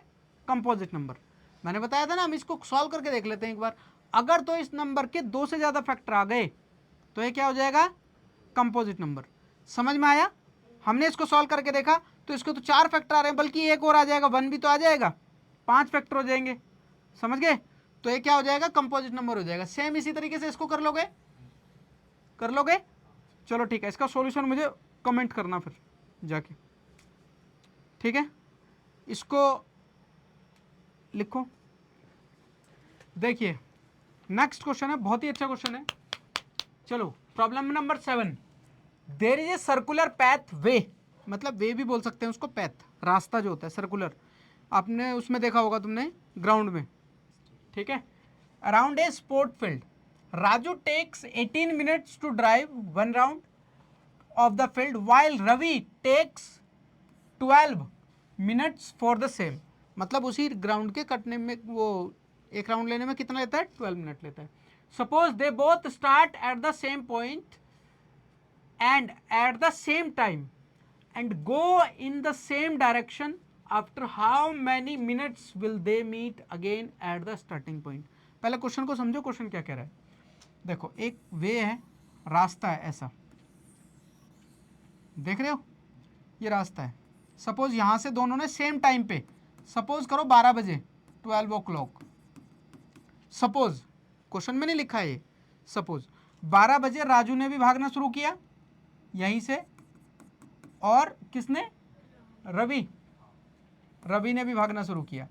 कंपोजिट नंबर। मैंने बताया था ना, हम इसको सॉल्व करके देख लेते हैं एक बार। अगर तो इस नंबर के 2 से ज़्यादा फैक्टर आ गए तो ये क्या हो जाएगा, कंपोजिट नंबर। समझ में आया? हमने इसको सॉल्व करके देखा तो इसको तो 4 फैक्टर आ रहे हैं, बल्कि एक और आ जाएगा, 1 भी तो आ जाएगा, 5 फैक्टर हो जाएंगे। समझ गए? तो ये क्या हो जाएगा, कंपोजिट नंबर हो जाएगा। सेम इसी तरीके से इसको कर लोगे, कर लोगे? चलो ठीक है, इसका सॉल्यूशन मुझे कमेंट करना फिर जाके, ठीक है? इसको लिखो। देखिए नेक्स्ट क्वेश्चन है, बहुत ही अच्छा क्वेश्चन है। चलो problem number 7, there is a circular path way, मतलब वे भी बोल सकते हैं उसको, पैथ रास्ता जो होता है सर्कुलर, आपने उसमें देखा होगा तुमने ग्राउंड में, ठीक है? Around a sport field, Raju takes 18 minutes to drive 1 round of the field while Ravi takes 12 minutes for the same. मतलब उसी ग्राउंड के कटने में, वो एक राउंड लेने में कितना लेता है, 12 मिनट लेता है। Suppose they both start at the same point and at the same time and go in the same direction, after how many minutes will they meet again at the starting point। पहले question को समझो, question क्या कह रहा है। देखो एक वे है, रास्ता है ऐसा, देख रहे हो, ये रास्ता है। सपोज यहां से दोनों ने सेम टाइम पे, सपोज करो 12 बजे, 12 o'clock, सपोज, क्वेश्चन में नहीं लिखा है ये, सपोज 12 बजे राजू ने भी भागना शुरू किया यहीं से, और किसने, रवि ने भी भागना शुरू किया।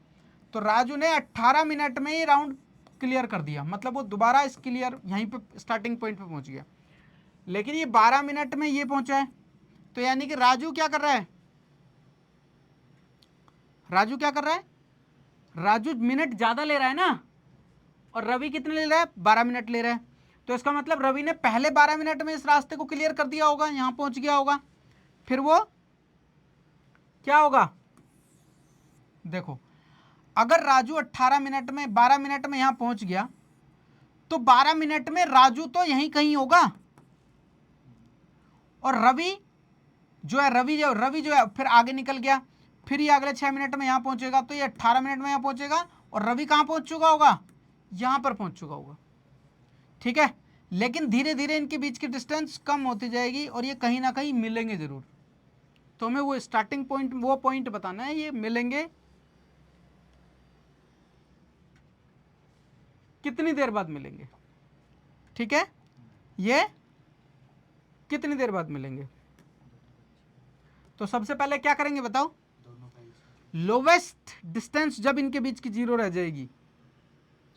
तो राजू ने 18 मिनट में ही राउंड क्लियर कर दिया, मतलब वो दोबारा इस क्लियर यहीं पे स्टार्टिंग पॉइंट पे पहुंच गया। लेकिन ये 12 मिनट में ये पहुंचा है, तो यानी कि राजू क्या कर रहा है, राजू क्या कर रहा है, राजू मिनट ज्यादा ले रहा है ना, और रवि कितने ले रहा है, 12 मिनट ले रहा है। तो इसका मतलब रवि ने पहले 12 मिनट में इस रास्ते को क्लियर कर दिया होगा, यहां पहुंच गया होगा, फिर वो क्या होगा, देखो अगर राजू 18 मिनट में, 12 मिनट में यहां पहुंच गया, तो 12 मिनट में राजू तो यहीं कहीं होगा, और रवि जो है फिर आगे निकल गया, फिर ये अगले 6 मिनट में यहां पहुंचेगा, तो ये 18 मिनट में यहां पहुंचेगा, और रवि कहां पहुंच चुका होगा, यहां पर पहुंच चुका होगा, ठीक है? लेकिन धीरे धीरे इनके बीच की डिस्टेंस कम होती जाएगी, और ये कहीं ना कहीं मिलेंगे जरूर। तो हमें वो स्टार्टिंग पॉइंट, वो पॉइंट बताना है, ये मिलेंगे कितनी देर बाद मिलेंगे, ठीक है? ये कितनी देर बाद मिलेंगे। तो सबसे पहले क्या करेंगे बताओ, लोवेस्ट डिस्टेंस जब इनके बीच की 0 रह जाएगी,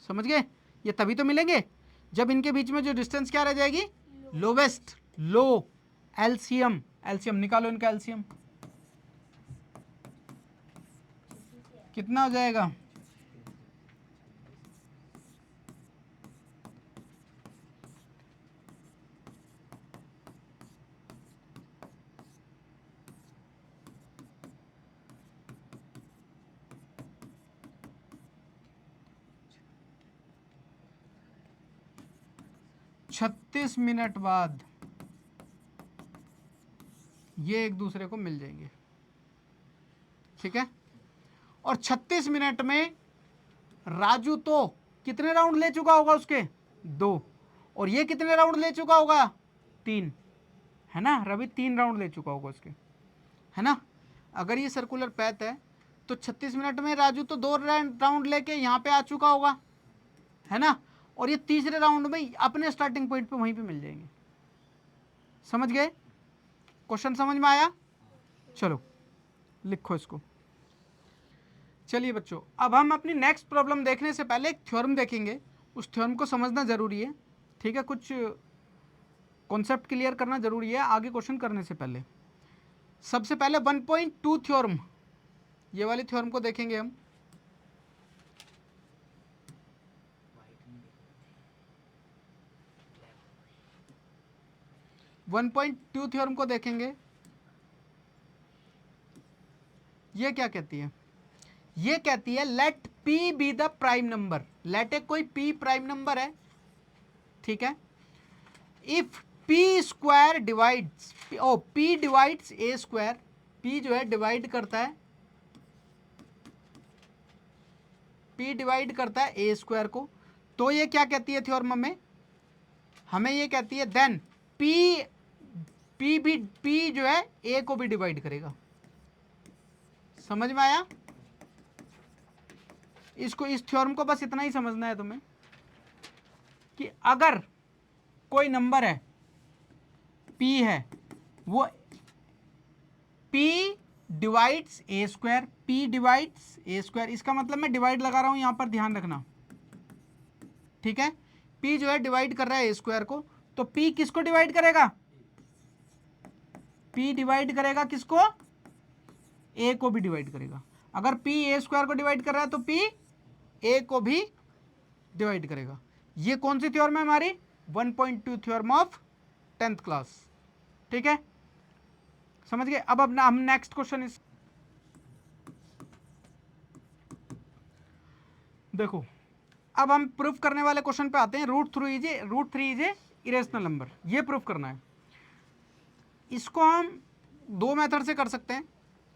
समझ गए? ये तभी तो मिलेंगे जब इनके बीच में जो डिस्टेंस क्या रह जाएगी, लोवेस्ट, लो, एलसीएम, एलसीएम निकालो, इनका एलसीएम कितना हो जाएगा, छत्तीस मिनट बाद ये एक दूसरे को मिल जाएंगे, ठीक है? और 36 मिनट में राजू तो कितने राउंड ले चुका होगा उसके, 2, और ये कितने राउंड ले चुका होगा, 3, है ना? रवि 3 राउंड ले चुका होगा उसके, है ना? अगर ये सर्कुलर पैथ है तो 36 मिनट में राजू तो 2 राउंड लेके यहाँ पे आ चुका होगा, है ना? और ये तीसरे राउंड में अपने स्टार्टिंग पॉइंट पे वहीं पे मिल जाएंगे। समझ गए? क्वेश्चन समझ में आया? चलो लिखो इसको। चलिए बच्चों, अब हम अपनी नेक्स्ट प्रॉब्लम देखने से पहले एक थ्योरम देखेंगे, उस थ्योरम को समझना जरूरी है, ठीक है? कुछ कॉन्सेप्ट क्लियर करना जरूरी है आगे क्वेश्चन करने से पहले। सबसे पहले 1.2 थ्योरम, ये वाली थ्योरम को देखेंगे हम। वन 1.2 थ्योरम को देखेंगे। ये क्या कहती है, ये कहती है let p be the prime number, let A कोई p प्राइम नंबर है ठीक है। If P square divides, P divides A square, P जो है डिवाइड करता है, पी डिवाइड करता है ए स्क्वायर को, तो ये क्या कहती है थ्योरम में, हमें ये कहती है देन पी जो है ए को भी डिवाइड करेगा। समझ में आया? इसको, इस थ्योरम को बस इतना ही समझना है तुम्हें कि अगर कोई नंबर है p है, वो p divides A square, p divides A square, इसका मतलब मैं डिवाइड लगा रहा हूं यहां पर, ध्यान रखना, ठीक है। p जो है डिवाइड कर रहा है ए स्क्वायर को, तो p किसको डिवाइड करेगा, p डिवाइड करेगा किसको, a को भी डिवाइड करेगा। अगर p ए स्क्वायर को डिवाइड कर रहा है तो p a को भी डिवाइड करेगा। ये कौन सी थ्योरम है हमारी, 1.2 थ्योरम ऑफ 10th क्लास, ठीक है, समझ गए। अब अपना हम नेक्स्ट क्वेश्चन इस देखो, अब हम प्रूफ करने वाले क्वेश्चन पे आते हैं। Root three is a irrational number, ये प्रूफ करना है। इसको हम दो मेथड से कर सकते हैं।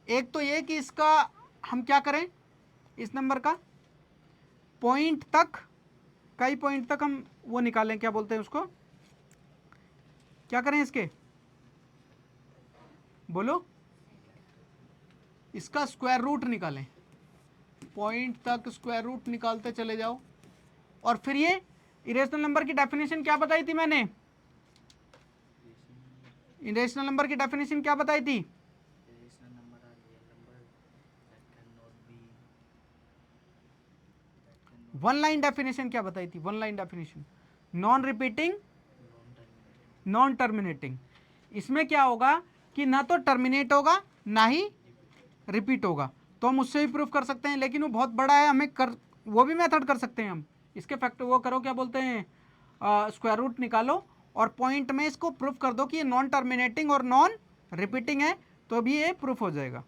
एक तो ये कि इसका हम क्या करें, इस नंबर का पॉइंट तक, कई पॉइंट तक हम वो निकालें, क्या बोलते हैं उसको, क्या करें इसके, बोलो, इसका स्क्वायर रूट निकालें, पॉइंट तक स्क्वायर रूट निकालते चले जाओ। और फिर ये इरेशनल नंबर की डेफिनेशन क्या बताई थी मैंने, इरेशनल नंबर की डेफिनेशन क्या बताई थी, वन लाइन डेफिनेशन क्या बताई थी, one line definition, non repeating non terminating. इसमें क्या होगा कि ना तो टर्मिनेट होगा ना ही रिपीट होगा, तो हम उससे भी प्रूफ कर सकते हैं, लेकिन वो बहुत बड़ा है, हमें कर वो भी मेथड कर सकते हैं हम। इसके फैक्टर वो करो, क्या बोलते हैं, स्क्वायर रूट निकालो और पॉइंट में इसको प्रूफ कर दो कि ये नॉन टर्मिनेटिंग और नॉन रिपीटिंग है, तो भी ये प्रूफ हो जाएगा।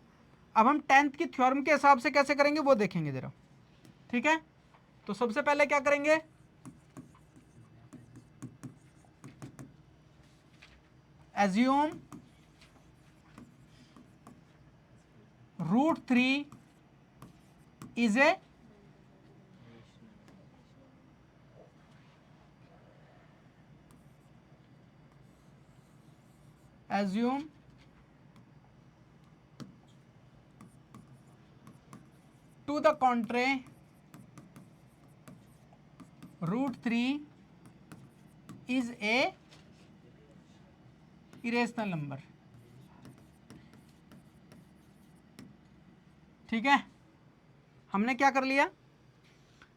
अब हम 10th की थ्योरम के हिसाब से कैसे करेंगे वो देखेंगे जरा, ठीक है। तो सबसे पहले क्या करेंगे, assume root three is a assume to the contrary root 3 is a irrational number, ठीक है। हमने क्या कर लिया,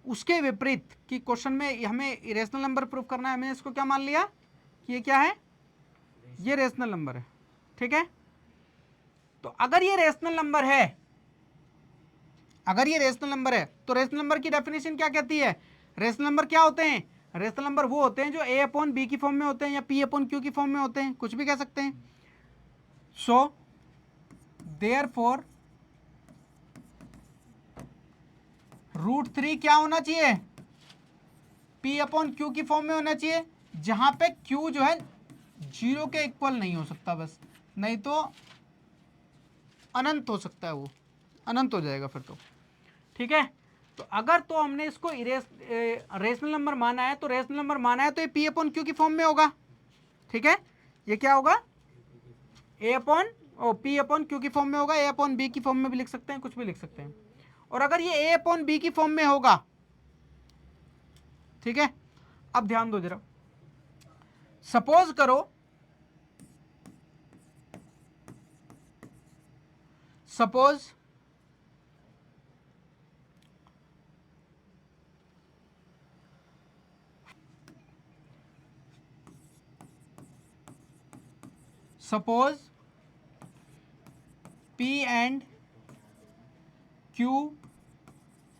उसके विपरीत कि क्वेश्चन में हमें इरेशनल नंबर प्रूफ करना है, हमने इसको क्या मान लिया कि ये क्या है, ये रेशनल नंबर है, ठीक है। तो अगर ये रेशनल नंबर है, अगर ये रेशनल नंबर है तो रेशनल नंबर की डेफिनेशन क्या कहती है, रेशनल नंबर क्या होते हैं, रेशनल नंबर वो होते हैं जो a अपॉन बी की फॉर्म में होते हैं या p अपॉन q की फॉर्म में होते हैं, कुछ भी कह सकते हैं। सो देयरफॉर रूट थ्री क्या होना चाहिए, p अपॉन q की फॉर्म में होना चाहिए, जहां पे q जो है 0 के इक्वल नहीं हो सकता, बस नहीं तो अनंत हो सकता है, वो अनंत हो जाएगा फिर तो, ठीक है। तो अगर तो हमने इसको रेशनल नंबर माना है, तो रेशनल नंबर माना है तो ये p अपॉन q की फॉर्म में होगा, ठीक है। ये क्या होगा, a upon p upon q की फॉर्म में होगा, a अपॉन b की फॉर्म में भी लिख सकते हैं, कुछ भी लिख सकते हैं। और अगर ये a अपॉन b की फॉर्म में होगा, ठीक है। अब ध्यान दो जरा, सपोज करो, suppose P and Q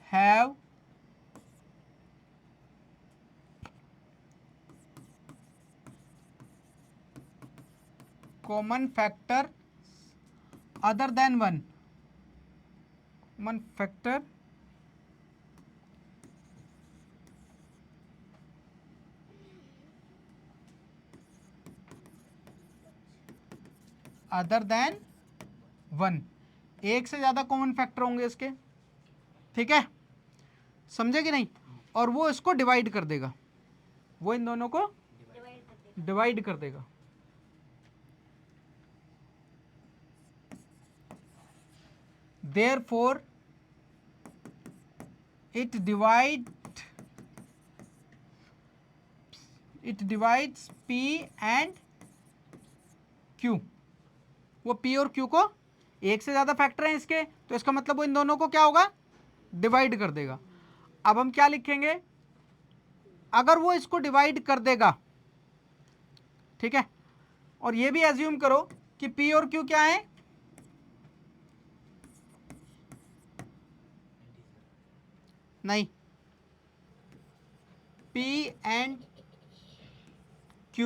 have common factor other than 1, common factor other than 1, एक से ज़्यादा कॉमन फैक्टर होंगे इसके, ठीक है, समझे कि नहीं, और वो इसको डिवाइड कर देगा, वो इन दोनों को डिवाइड कर देगा। Therefore it divides P and Q। वो P और Q को, एक से ज्यादा फैक्टर हैं इसके, तो इसका मतलब वो इन दोनों को क्या होगा, डिवाइड कर देगा। अब हम क्या लिखेंगे, अगर वो इसको डिवाइड कर देगा, ठीक है, और ये भी एज्यूम करो कि P और Q क्या है, नहीं, P and Q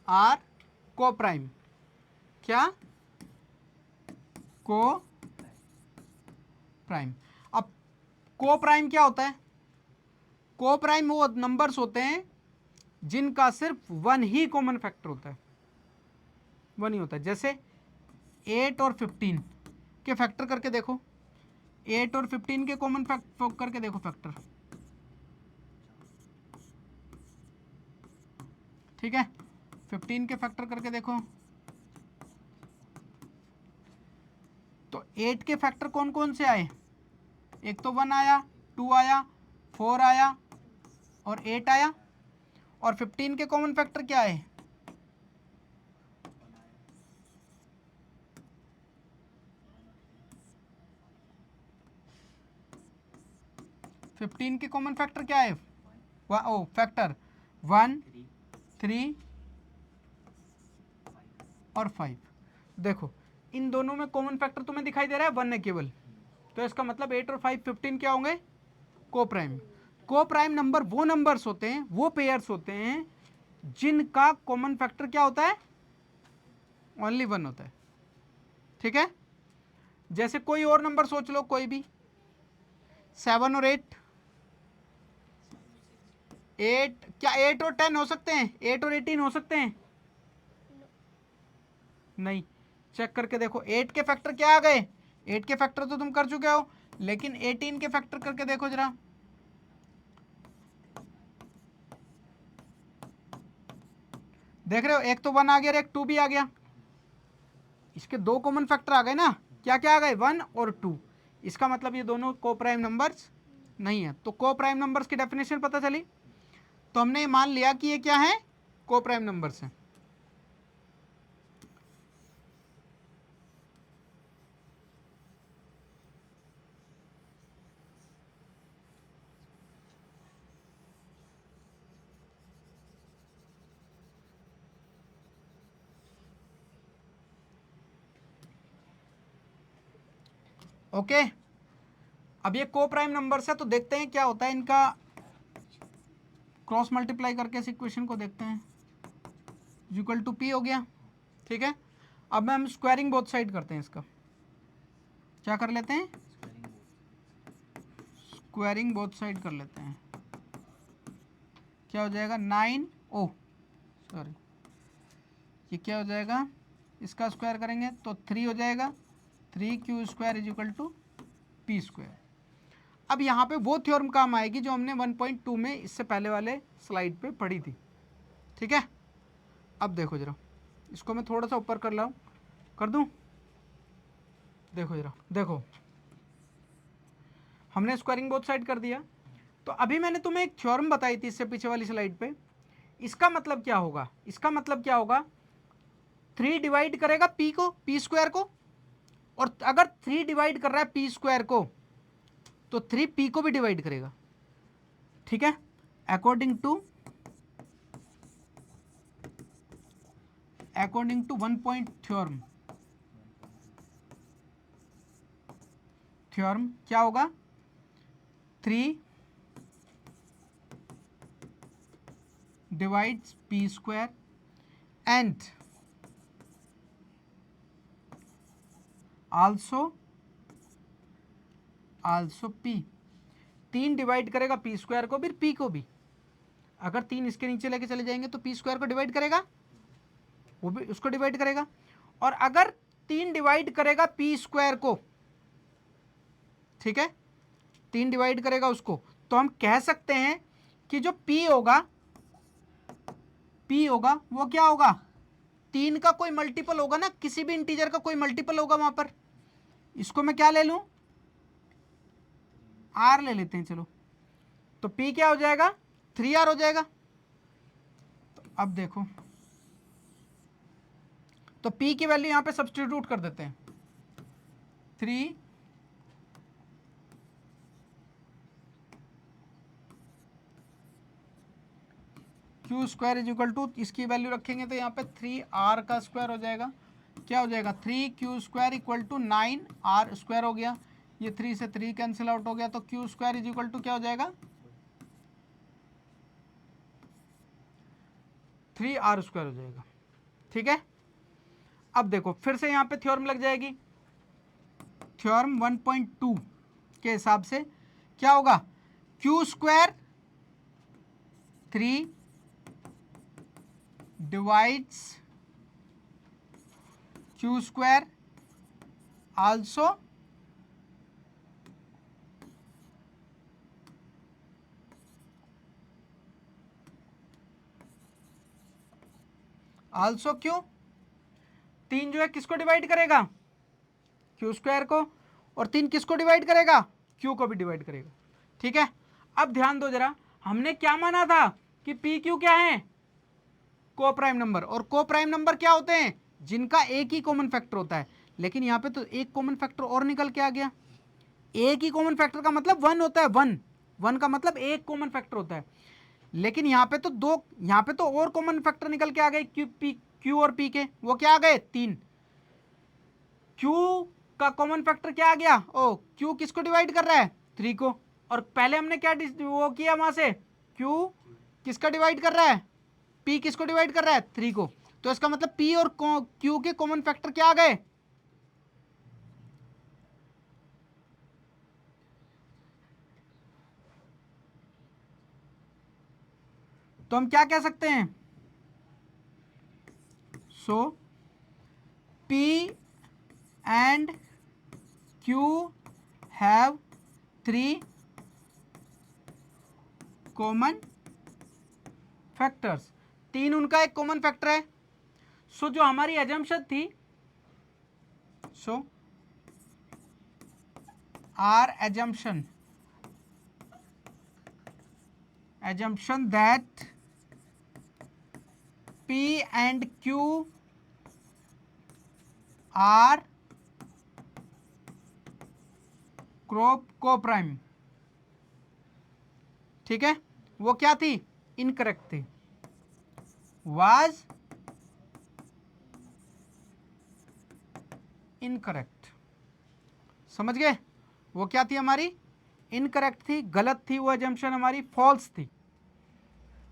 आर को प्राइम, क्या, को प्राइम। अब को प्राइम क्या होता है, को प्राइम वो नंबर्स होते हैं जिनका सिर्फ 1 ही कॉमन फैक्टर होता है, 1 ही होता है। जैसे 8 और 15 के फैक्टर करके देखो, 8 और 15 के कॉमन करके देखो फैक्टर, ठीक है, 15 के फैक्टर करके देखो, तो 8 के फैक्टर कौन कौन से आए, एक तो 1 आया, 2 आया, 4 आया और 8 आया, और 15 के कॉमन फैक्टर क्या है, 15 के कॉमन फैक्टर क्या है, ओ फैक्टर 1, 3 और 5। देखो इन दोनों में कॉमन फैक्टर तुम्हें दिखाई दे रहा है 1 है केवल, तो इसका मतलब 8 और 5 15 क्या होंगे, को प्राइम। को प्राइम नंबर वो नंबर्स होते हैं, वो पेयर्स होते हैं जिनका कॉमन फैक्टर क्या होता है, ओनली 1 होता है, ठीक है। जैसे कोई और नंबर सोच लो, कोई भी 7 और 8, 8 क्या 8 और 10 हो सकते हैं, 8 और 18 हो सकते हैं, नहीं, चेक करके देखो 8 के फैक्टर क्या आ गए, 8 के फैक्टर तो तुम कर चुके हो, लेकिन 18 के फैक्टर करके देखो जरा, देख रहे हो, एक तो 1 आ गया और एक 2 भी आ गया, इसके दो कॉमन फैक्टर आ गए ना, क्या क्या आ गए, 1 और 2। इसका मतलब ये दोनों को प्राइम नंबर्स नहीं है। तो को प्राइम नंबर्स की डेफिनेशन पता चली, तो हमने ये मान लिया कि ये क्या है, को प्राइम नंबर्स हैं। ओके, अब ये को प्राइम नंबर्स है, तो देखते हैं क्या होता है इनका, क्रॉस मल्टीप्लाई करके इस इक्वेशन को देखते हैं, इक्वल टू पी हो गया, ठीक है। अब हम स्क्वायरिंग बोथ साइड करते हैं, इसका क्या कर लेते हैं, स्क्वायरिंग बोथ साइड कर लेते हैं, क्या हो जाएगा 9, ओ सॉरी, ये क्या हो जाएगा, इसका स्क्वायर करेंगे तो 3 हो जाएगा, 3q square is equal to p square. अब यहाँ पे वो थ्योरम काम आएगी जो हमने 1.2 में इससे पहले वाले स्लाइड पे पढ़ी थी, ठीक है। अब देखो जरा, इसको मैं थोड़ा सा ऊपर कर लाऊं, कर दूं, देखो जरा, देखो हमने स्क्वायरिंग बोथ साइड कर दिया, तो अभी मैंने तुम्हें एक थ्योरम बताई थी इससे पीछे वाली स्लाइड पे, इसका मतलब क्या होगा, इसका मतलब क्या होगा, 3 डिवाइड करेगा p को, p स्क्वायर को, और अगर 3 डिवाइड कर रहा है p स्क्वायर को, तो 3p को भी डिवाइड करेगा, ठीक है, अकॉर्डिंग टू 1 पॉइंट थ्योरम क्या होगा, 3 divides p square and also p, 3 divide करेगा p स्क्वायर को भी, p को भी, अगर 3 इसके नीचे लेके चले जाएंगे तो p स्क्वायर को डिवाइड करेगा वो भी उसको डिवाइड करेगा। और अगर 3 डिवाइड करेगा पी स्क्वायर को, ठीक है, 3 डिवाइड करेगा उसको, तो हम कह सकते हैं कि जो पी होगा वो क्या होगा, 3 का कोई मल्टीपल होगा ना, किसी भी इंटीजर का कोई मल्टीपल होगा वहां पर। इसको मैं क्या ले लूं, आर ले लेते हैं चलो। तो पी क्या हो जाएगा, 3r हो जाएगा। तो अब देखो, तो p की वैल्यू यहां पे सब्स्टिट्यूट कर देते हैं, 3 q square is equal to, इसकी वैल्यू रखेंगे तो यहाँ पे 3r का स्क्वायर हो जाएगा। क्या हो जाएगा, 3q square equal to 9r square हो गया। ये 3 से 3 कैंसिल आउट हो गया, तो q square is equal to क्या हो जाएगा, 3r स्क्वायर हो जाएगा। ठीक है, अब देखो फिर से यहाँ पे थ्योरम लग जाएगी। थ्योरम 1.2 के हिसाब से क्या होगा, q square 3 divides q square also क्यों, 3 जो है किसको डिवाइड करेगा, क्यू स्क्वायर को, और 3 किसको डिवाइड करेगा, क्यू को भी डिवाइड करेगा। ठीक है, अब ध्यान दो जरा, हमने क्या माना था कि पी क्यू क्या है, को प्राइम नंबर, और को प्राइम नंबर क्या होते हैं, जिनका एक ही कॉमन फैक्टर होता है। लेकिन यहां पे तो एक कॉमन फैक्टर और निकल के आ गया। एक ही कॉमन फैक्टर का मतलब 1 होता है, 1 का मतलब एक कॉमन फैक्टर होता है। लेकिन यहां पे तो दो, यहां पे तो और कॉमन फैक्टर निकल के आ गए, क्यू और पी के, वो क्या आ गए, 3। क्यू का कॉमन फैक्टर क्या आ गया, ओ क्यू किसको डिवाइड कर रहा है, 3 को। और पहले हमने क्या वो किया वहां से, क्यू किसका डिवाइड कर रहा है, पी किसको डिवाइड कर रहा है, 3 को। तो इसका मतलब पी और क्यू के कॉमन फैक्टर क्या आ गए, तो हम क्या कह सकते हैं, so P and Q have 3 common factors, 3 उनका एक कॉमन फैक्टर है। सो जो हमारी एजम्पशन थी, so our assumption that P and Q are co-prime, ठीक है, वो क्या थी, इनकरेक्ट थी, वाज इनकरेक्ट। समझ गए, वो क्या थी हमारी, इनकरेक्ट थी, गलत थी, वो एजम्पशन हमारी फॉल्स थी,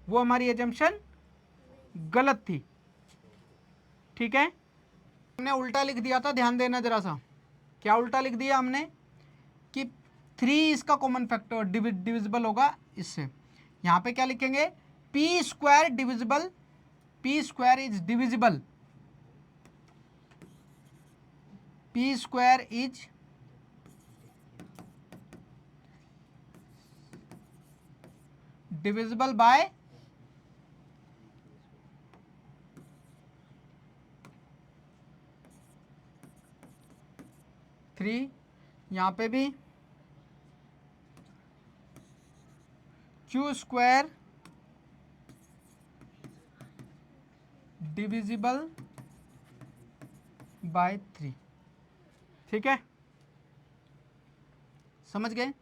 वो हमारी एजम्पशन गलत थी। ठीक है, हमने उल्टा लिख दिया था, ध्यान देना जरा सा, क्या उल्टा लिख दिया हमने, कि 3 इसका कॉमन फैक्टर डिविजिबल होगा इससे। यहां पे क्या लिखेंगे, P square divisible, P square is divisible, P square is divisible by 3। यहां पे भी क्यू स्क्वायर डिविजिबल बाय 3। ठीक है, समझ गए,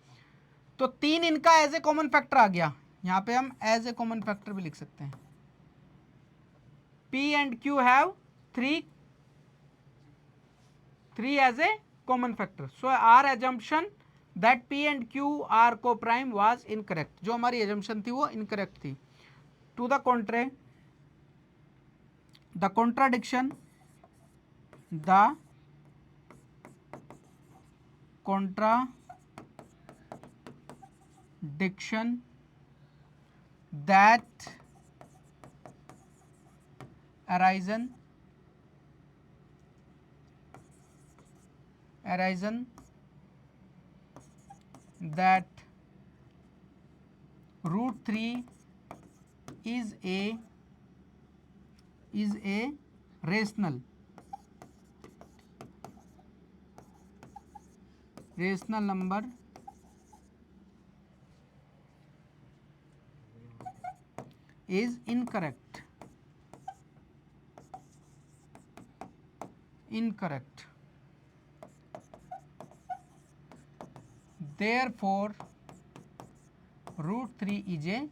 तो 3 इनका एज ए कॉमन फैक्टर आ गया। यहां पे हम एज ए कॉमन फैक्टर भी लिख सकते हैं, P and Q have 3 as a common factor. So our assumption that P and Q are coprime was incorrect, जो हमारी एजम्पशन थी वो इनकरेक्ट थी। To the contra, the contradiction, the contradiction that arisen arisen that root 3 is a rational number is incorrect. Therefore root 3 is a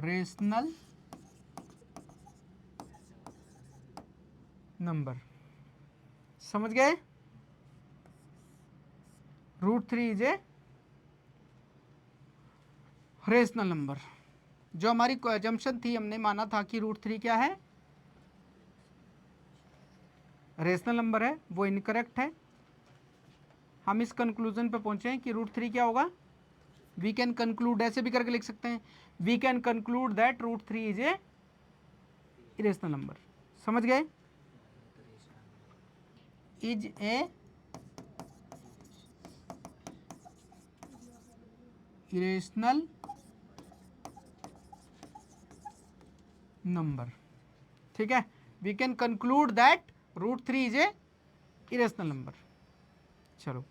rational number. समझ गए? Root 3 is a rational number. जो हमारी assumption थी, हमने माना था कि रूट 3 क्या है, रेशनल नंबर है, वो इनकरेक्ट है. हम इस कंक्लूजन पे पहुंचे हैं कि रूट 3 क्या होगा. वी कैन कंक्लूड, ऐसे भी करके लिख सकते हैं, we can conclude that root 3 is a irrational number. समझ गए? Is a irrational number. ठीक है, we can conclude that root 3 is a irrational number. चलो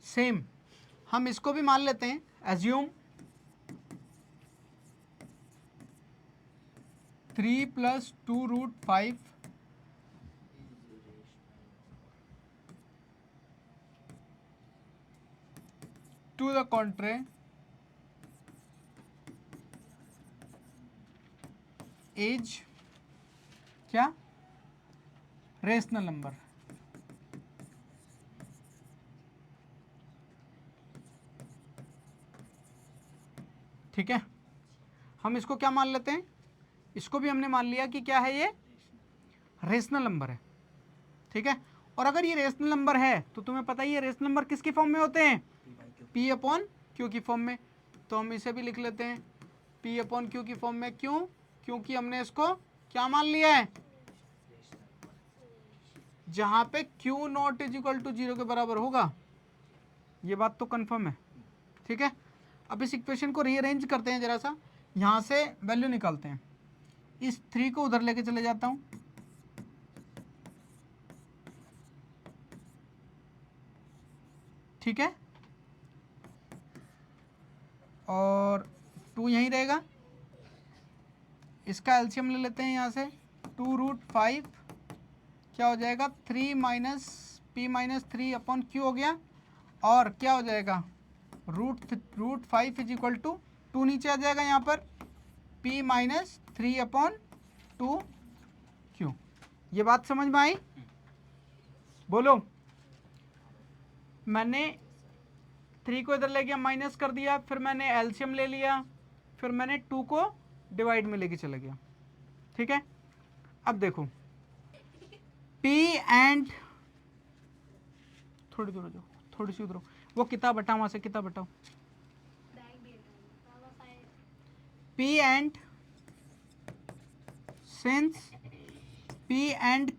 सेम हम इसको भी मान लेते हैं. Assume 3 + 2 root 5 to the contra is क्या, रेशनल नंबर. ठीक है, हम इसको क्या मान लेते हैं, इसको भी हमने मान लिया कि क्या है, ये रेशनल नंबर है. ठीक है, और अगर ये रेशनल नंबर है तो तुम्हें पता ही है रेशनल नंबर किसकी फॉर्म में होते हैं, P/Q की फॉर्म में. तो हम इसे भी लिख लेते हैं P/Q की फॉर्म में. क्यों? क्योंकि हमने इसको क्या मान लिया है, जहां पे Q ≠ = 0 के बराबर होगा. ये बात तो कंफर्म है. ठीक है, अब इस इक्वेशन को रीअरेंज करते हैं जरा सा, यहां से वैल्यू निकालते हैं. इस 3 को उधर लेके चले जाता हूं, ठीक है, और 2 यहीं रहेगा. इसका एलसीएम ले लेते हैं यहाँ से. 2 रूट 5 क्या हो जाएगा, 3 - P - 3/Q हो गया. और क्या हो जाएगा, रूट 5 = 2 नीचे आ जाएगा यहाँ पर, P - 3/2Q. ये बात समझ में आई? बोलो. मैंने 3 को इधर ले गया, माइनस कर दिया, फिर मैंने एलसीएम ले लिया, फिर मैंने 2 को डिवाइड में लेके चला गया. ठीक है, अब देखो P एंड, थोड़ी दूर हो जाओ, थोड़ी सी उधर, वो किताब हटाओ, वहां से किताब हटाओ. P and, since P and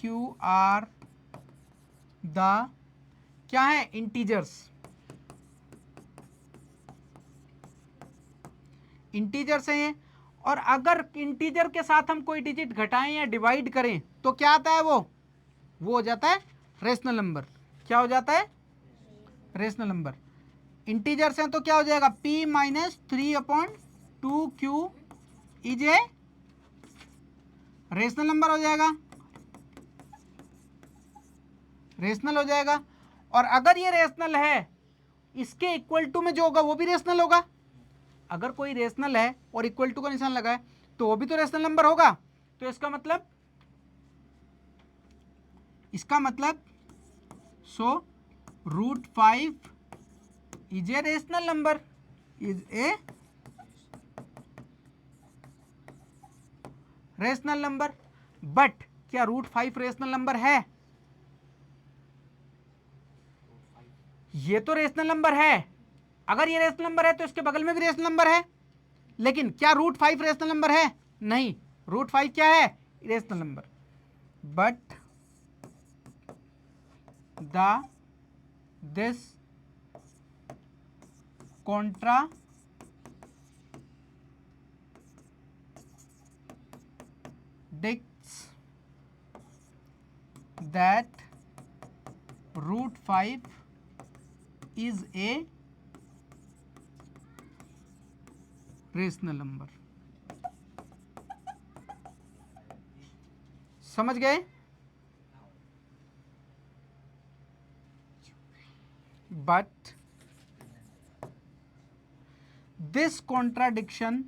Q are the क्या है, इंटीजर्स. इंटीजर्स हैं, और अगर इंटीजर के साथ हम कोई डिजिट घटाएं या डिवाइड करें तो क्या आता है, वो हो जाता है रेशनल नंबर. क्या हो जाता है, रेशनल नंबर. इंटीजर्स हैं तो क्या हो जाएगा, P - 3/2Q is a rational number हो जाएगा, रेशनल हो जाएगा. और अगर ये रेशनल है, इसके इक्वल टू में जो होगा वो भी रेशनल होगा. अगर कोई रेशनल है और इक्वल टू का निशान लगा है तो वो भी तो रेशनल नंबर होगा. तो इसका मतलब so root 5 is a rational number, is a rational number. But क्या रूट 5 रेशनल नंबर है? ये तो रेशनल नंबर है। अगर ये रेशनल नंबर है तो इसके बगल में भी रेशनल नंबर है, लेकिन क्या रूट 5 रेशनल नंबर है? नहीं, रूट 5 क्या है? Rational number. But the this contradicts that root 5 is a rational number. समझ गए? बट दिस कॉन्ट्राडिक्शन,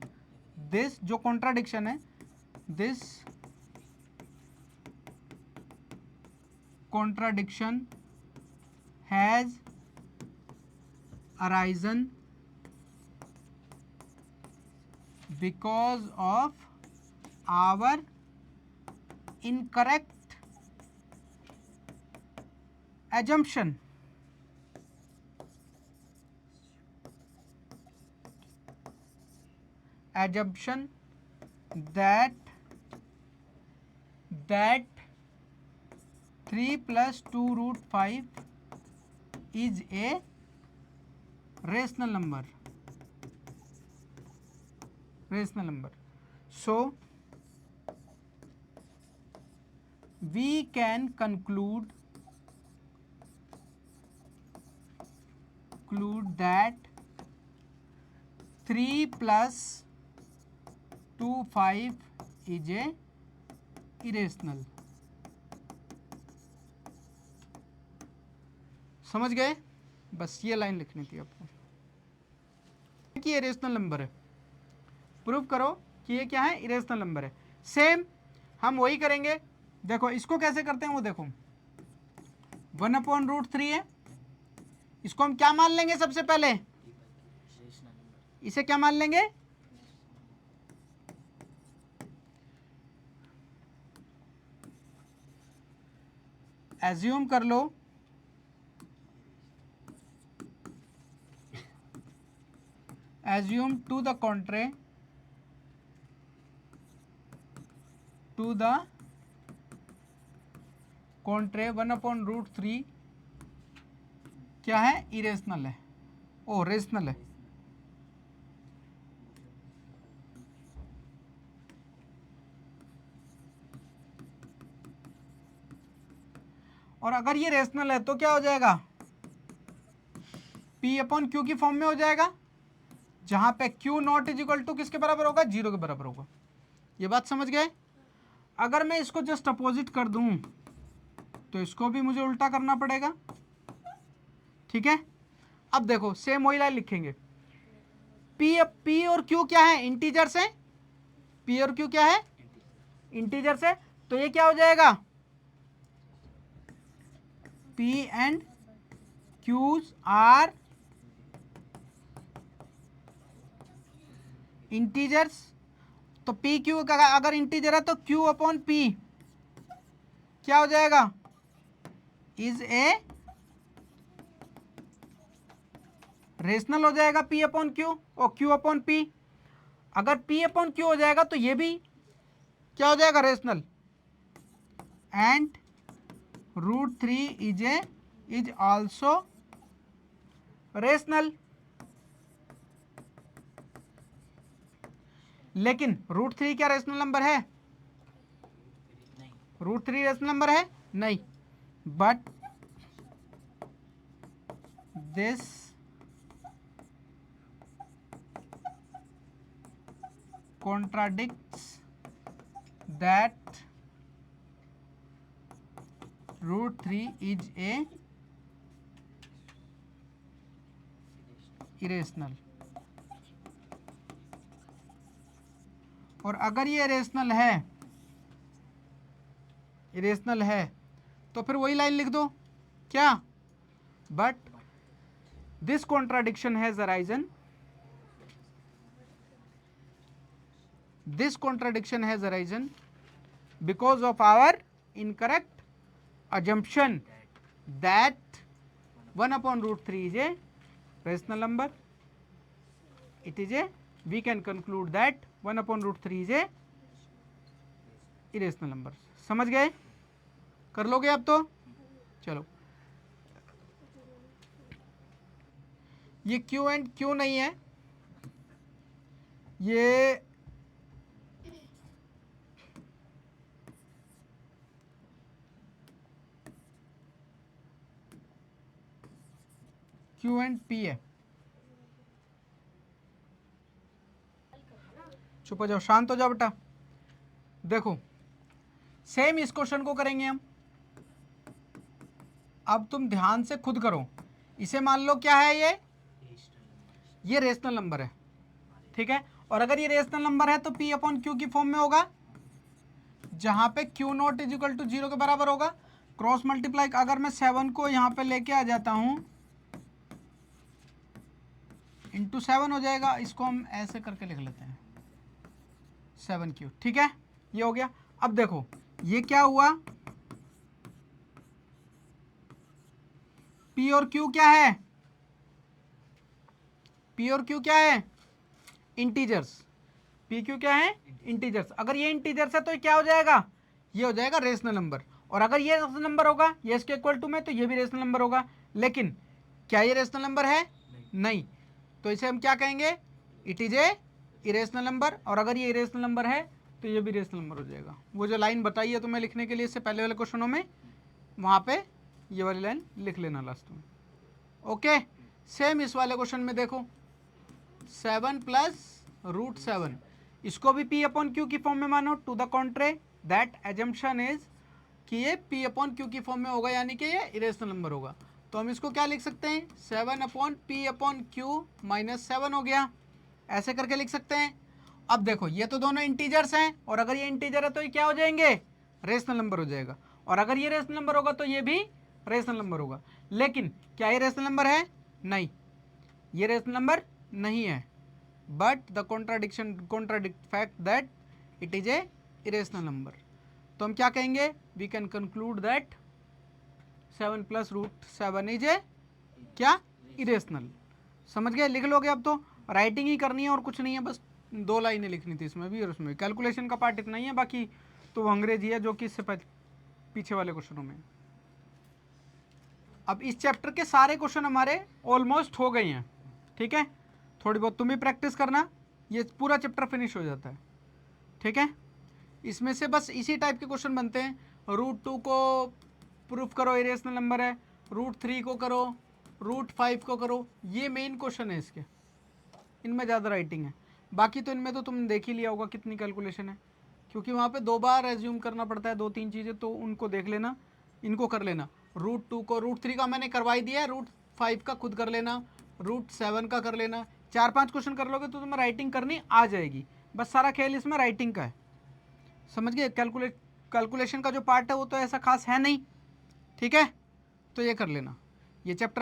दिस जो कॉन्ट्राडिक्शन है, this contradiction has arisen because of our incorrect assumption that 3 plus 2 root 5 is a rational number. So we can conclude that 3 plus 2 5 is a irrational। समझ गए? बस ये line लिखनी थी आपको कि ये रेशनल नंबर है। प्रूव करो कि ये क्या है? इरेशनल नंबर है। सेम हम वही करेंगे। देखो इसको कैसे करते हैं वो देखो, 1/√3 है, इसको हम क्या मान लेंगे? सबसे पहले इसे क्या मान लेंगे? एज्यूम कर लो assume to the contrary, to the contrary 1/√3 क्या है? इरेशनल है। ओ रेशनल है। और अगर ये रेशनल है तो क्या हो जाएगा? P/Q की फॉर्म में हो जाएगा, जहां पे Q not is equal to किसके बराबर होगा? 0 के बराबर होगा। ये बात समझ गए? अगर मैं इसको जस्ट अपोजिट कर दूं तो इसको भी मुझे उल्टा करना पड़ेगा। ठीक है, अब देखो सेम वही लाइन लिखेंगे। P और Q क्या है? इंटीजर्स है। P और Q क्या है? इंटीजर्स है। तो ये क्या हो जाएगा? P and Q's are integers. तो पी क्यू अगर इंटीजर है तो Q/P क्या हो जाएगा? इज ए रेशनल हो जाएगा P/Q और Q/P। अगर P/Q हो जाएगा तो ये भी क्या हो जाएगा? Rational. And √3 is also rational. लेकिन √3 क्या रेशनल नंबर है? √3 रेशनल नंबर है? नहीं। But this contradicts that √3 is a irrational। और अगर ये रेशनल है तो फिर वही लाइन लिख दो क्या? But this contradiction has arisen, this contradiction has arisen because of our incorrect assumption that 1 upon root 3 is a rational number. It is a, we can conclude that 1 upon root 3 is a irrational number. समझ गए? कर लोगे अब तो? चलो, ये Q and Q नहीं है, ये Q एंड P है। चुप हो जाओ, शांत हो जाओ बेटा। देखो सेम इस क्वेश्चन को करेंगे हम। अब तुम ध्यान से खुद करो। इसे मान लो क्या है, ये रेशनल नंबर है, ठीक है। और अगर ये रेशनल नंबर है तो P अपॉन Q की फॉर्म में होगा, जहां पे Q not is equal to 0 के बराबर होगा। क्रॉस मल्टीप्लाई, अगर मैं 7 को यहां पे लेके आ जाता हूं, इंटू 7 हो जाएगा। इसको हम ऐसे करके लिख लेते हैं 7Q, ठीक है, ये हो गया। अब देखो ये क्या हुआ, P और Q क्या है, P और Q क्या है, इंटीजर्स। P Q क्या है, इंटीजर्स। अगर ये इंटीजर्स है तो ये क्या हो जाएगा, ये हो जाएगा रेशनल नंबर। और अगर ये रेशनल नंबर होगा, ये इसके इक्वल टू में, तो ये भी रेशनल नंबर होगा। लेकिन क्या ये रेशनल नंबर है, नहीं। तो इसे हम क्या कहेंगे, it is a irrational number. और अगर ये इरेशनल नंबर है तो ये भी रेशनल नंबर हो जाएगा। वो जो लाइन बताई है तुम्हें लिखने के लिए इससे पहले वाले क्वेश्चनों में, वहाँ पे ये वाली लाइन लिख लेना लास्ट में। ओके, सेम इस वाले क्वेश्चन में देखो 7 प्लस रूट 7, इसको भी P अपॉन Q की फॉर्म में मानो। To the contra that assumption is कि ये P अपॉन Q की फॉर्म में होगा, यानी कि ये इरेशनल नंबर होगा। तो हम इसको क्या लिख सकते हैं, 7 upon P upon Q minus 7 हो गया, ऐसे करके लिख सकते हैं। अब देखो ये तो दोनों इंटीजर्स हैं, और अगर ये इंटीजर है तो ये क्या हो जाएंगे, रेशनल नंबर हो जाएगा। और अगर ये रेशनल नंबर होगा तो ये भी रेशनल नंबर होगा। लेकिन क्या ये रेशनल नंबर है, नहीं, ये रेशनल नंबर नहीं है। But the contradict fact that it is a irrational number. तो हम क्या कहेंगे, we can conclude that 7 plus root 7 is a क्या, इरेशनल। समझ गए, लिख लोगे। अब तो राइटिंग ही करनी है और कुछ नहीं है, बस 2 लाइनें लिखनी थी इसमें भी और उसमें। कैलकुलेशन का पार्ट इतना ही है, बाकी तो वो अंग्रेजी है जो कि इससे पीछे वाले क्वेश्चनों में। अब इस चैप्टर के सारे क्वेश्चन हमारे ऑलमोस्ट हो गए हैं, ठीक है। थोड़ी बहुत तुम भी प्रैक्टिस करना, ये पूरा चैप्टर फिनिश हो जाता है, ठीक है। इसमें से बस इसी टाइप के क्वेश्चन बनते हैं। रूट 2 को प्रूफ करो इरेशनल नंबर है, रूट 3 को करो, रूट 5 को करो, ये मेन क्वेश्चन है इसके। इनमें ज़्यादा राइटिंग है, बाकी तो इनमें तो तुम देख ही लिया होगा कितनी कैलकुलेशन है, क्योंकि वहाँ पे 2 बार एज्यूम करना पड़ता है 2-3 चीज़ें, तो उनको देख लेना, इनको कर लेना। रूट 2 को, रूट 3 का मैंने करवाई दिया है, रूट 5 का खुद कर लेना, रूट 7 का कर लेना। 4-5 क्वेश्चन कर लोगे तो तुम्हें राइटिंग करनी आ जाएगी। बस सारा खेल इसमें राइटिंग का है, समझ गए। कैलकुलेशन का जो पार्ट है वो तो ऐसा खास है नहीं, ठीक है। तो ये कर लेना, ये चैप्टर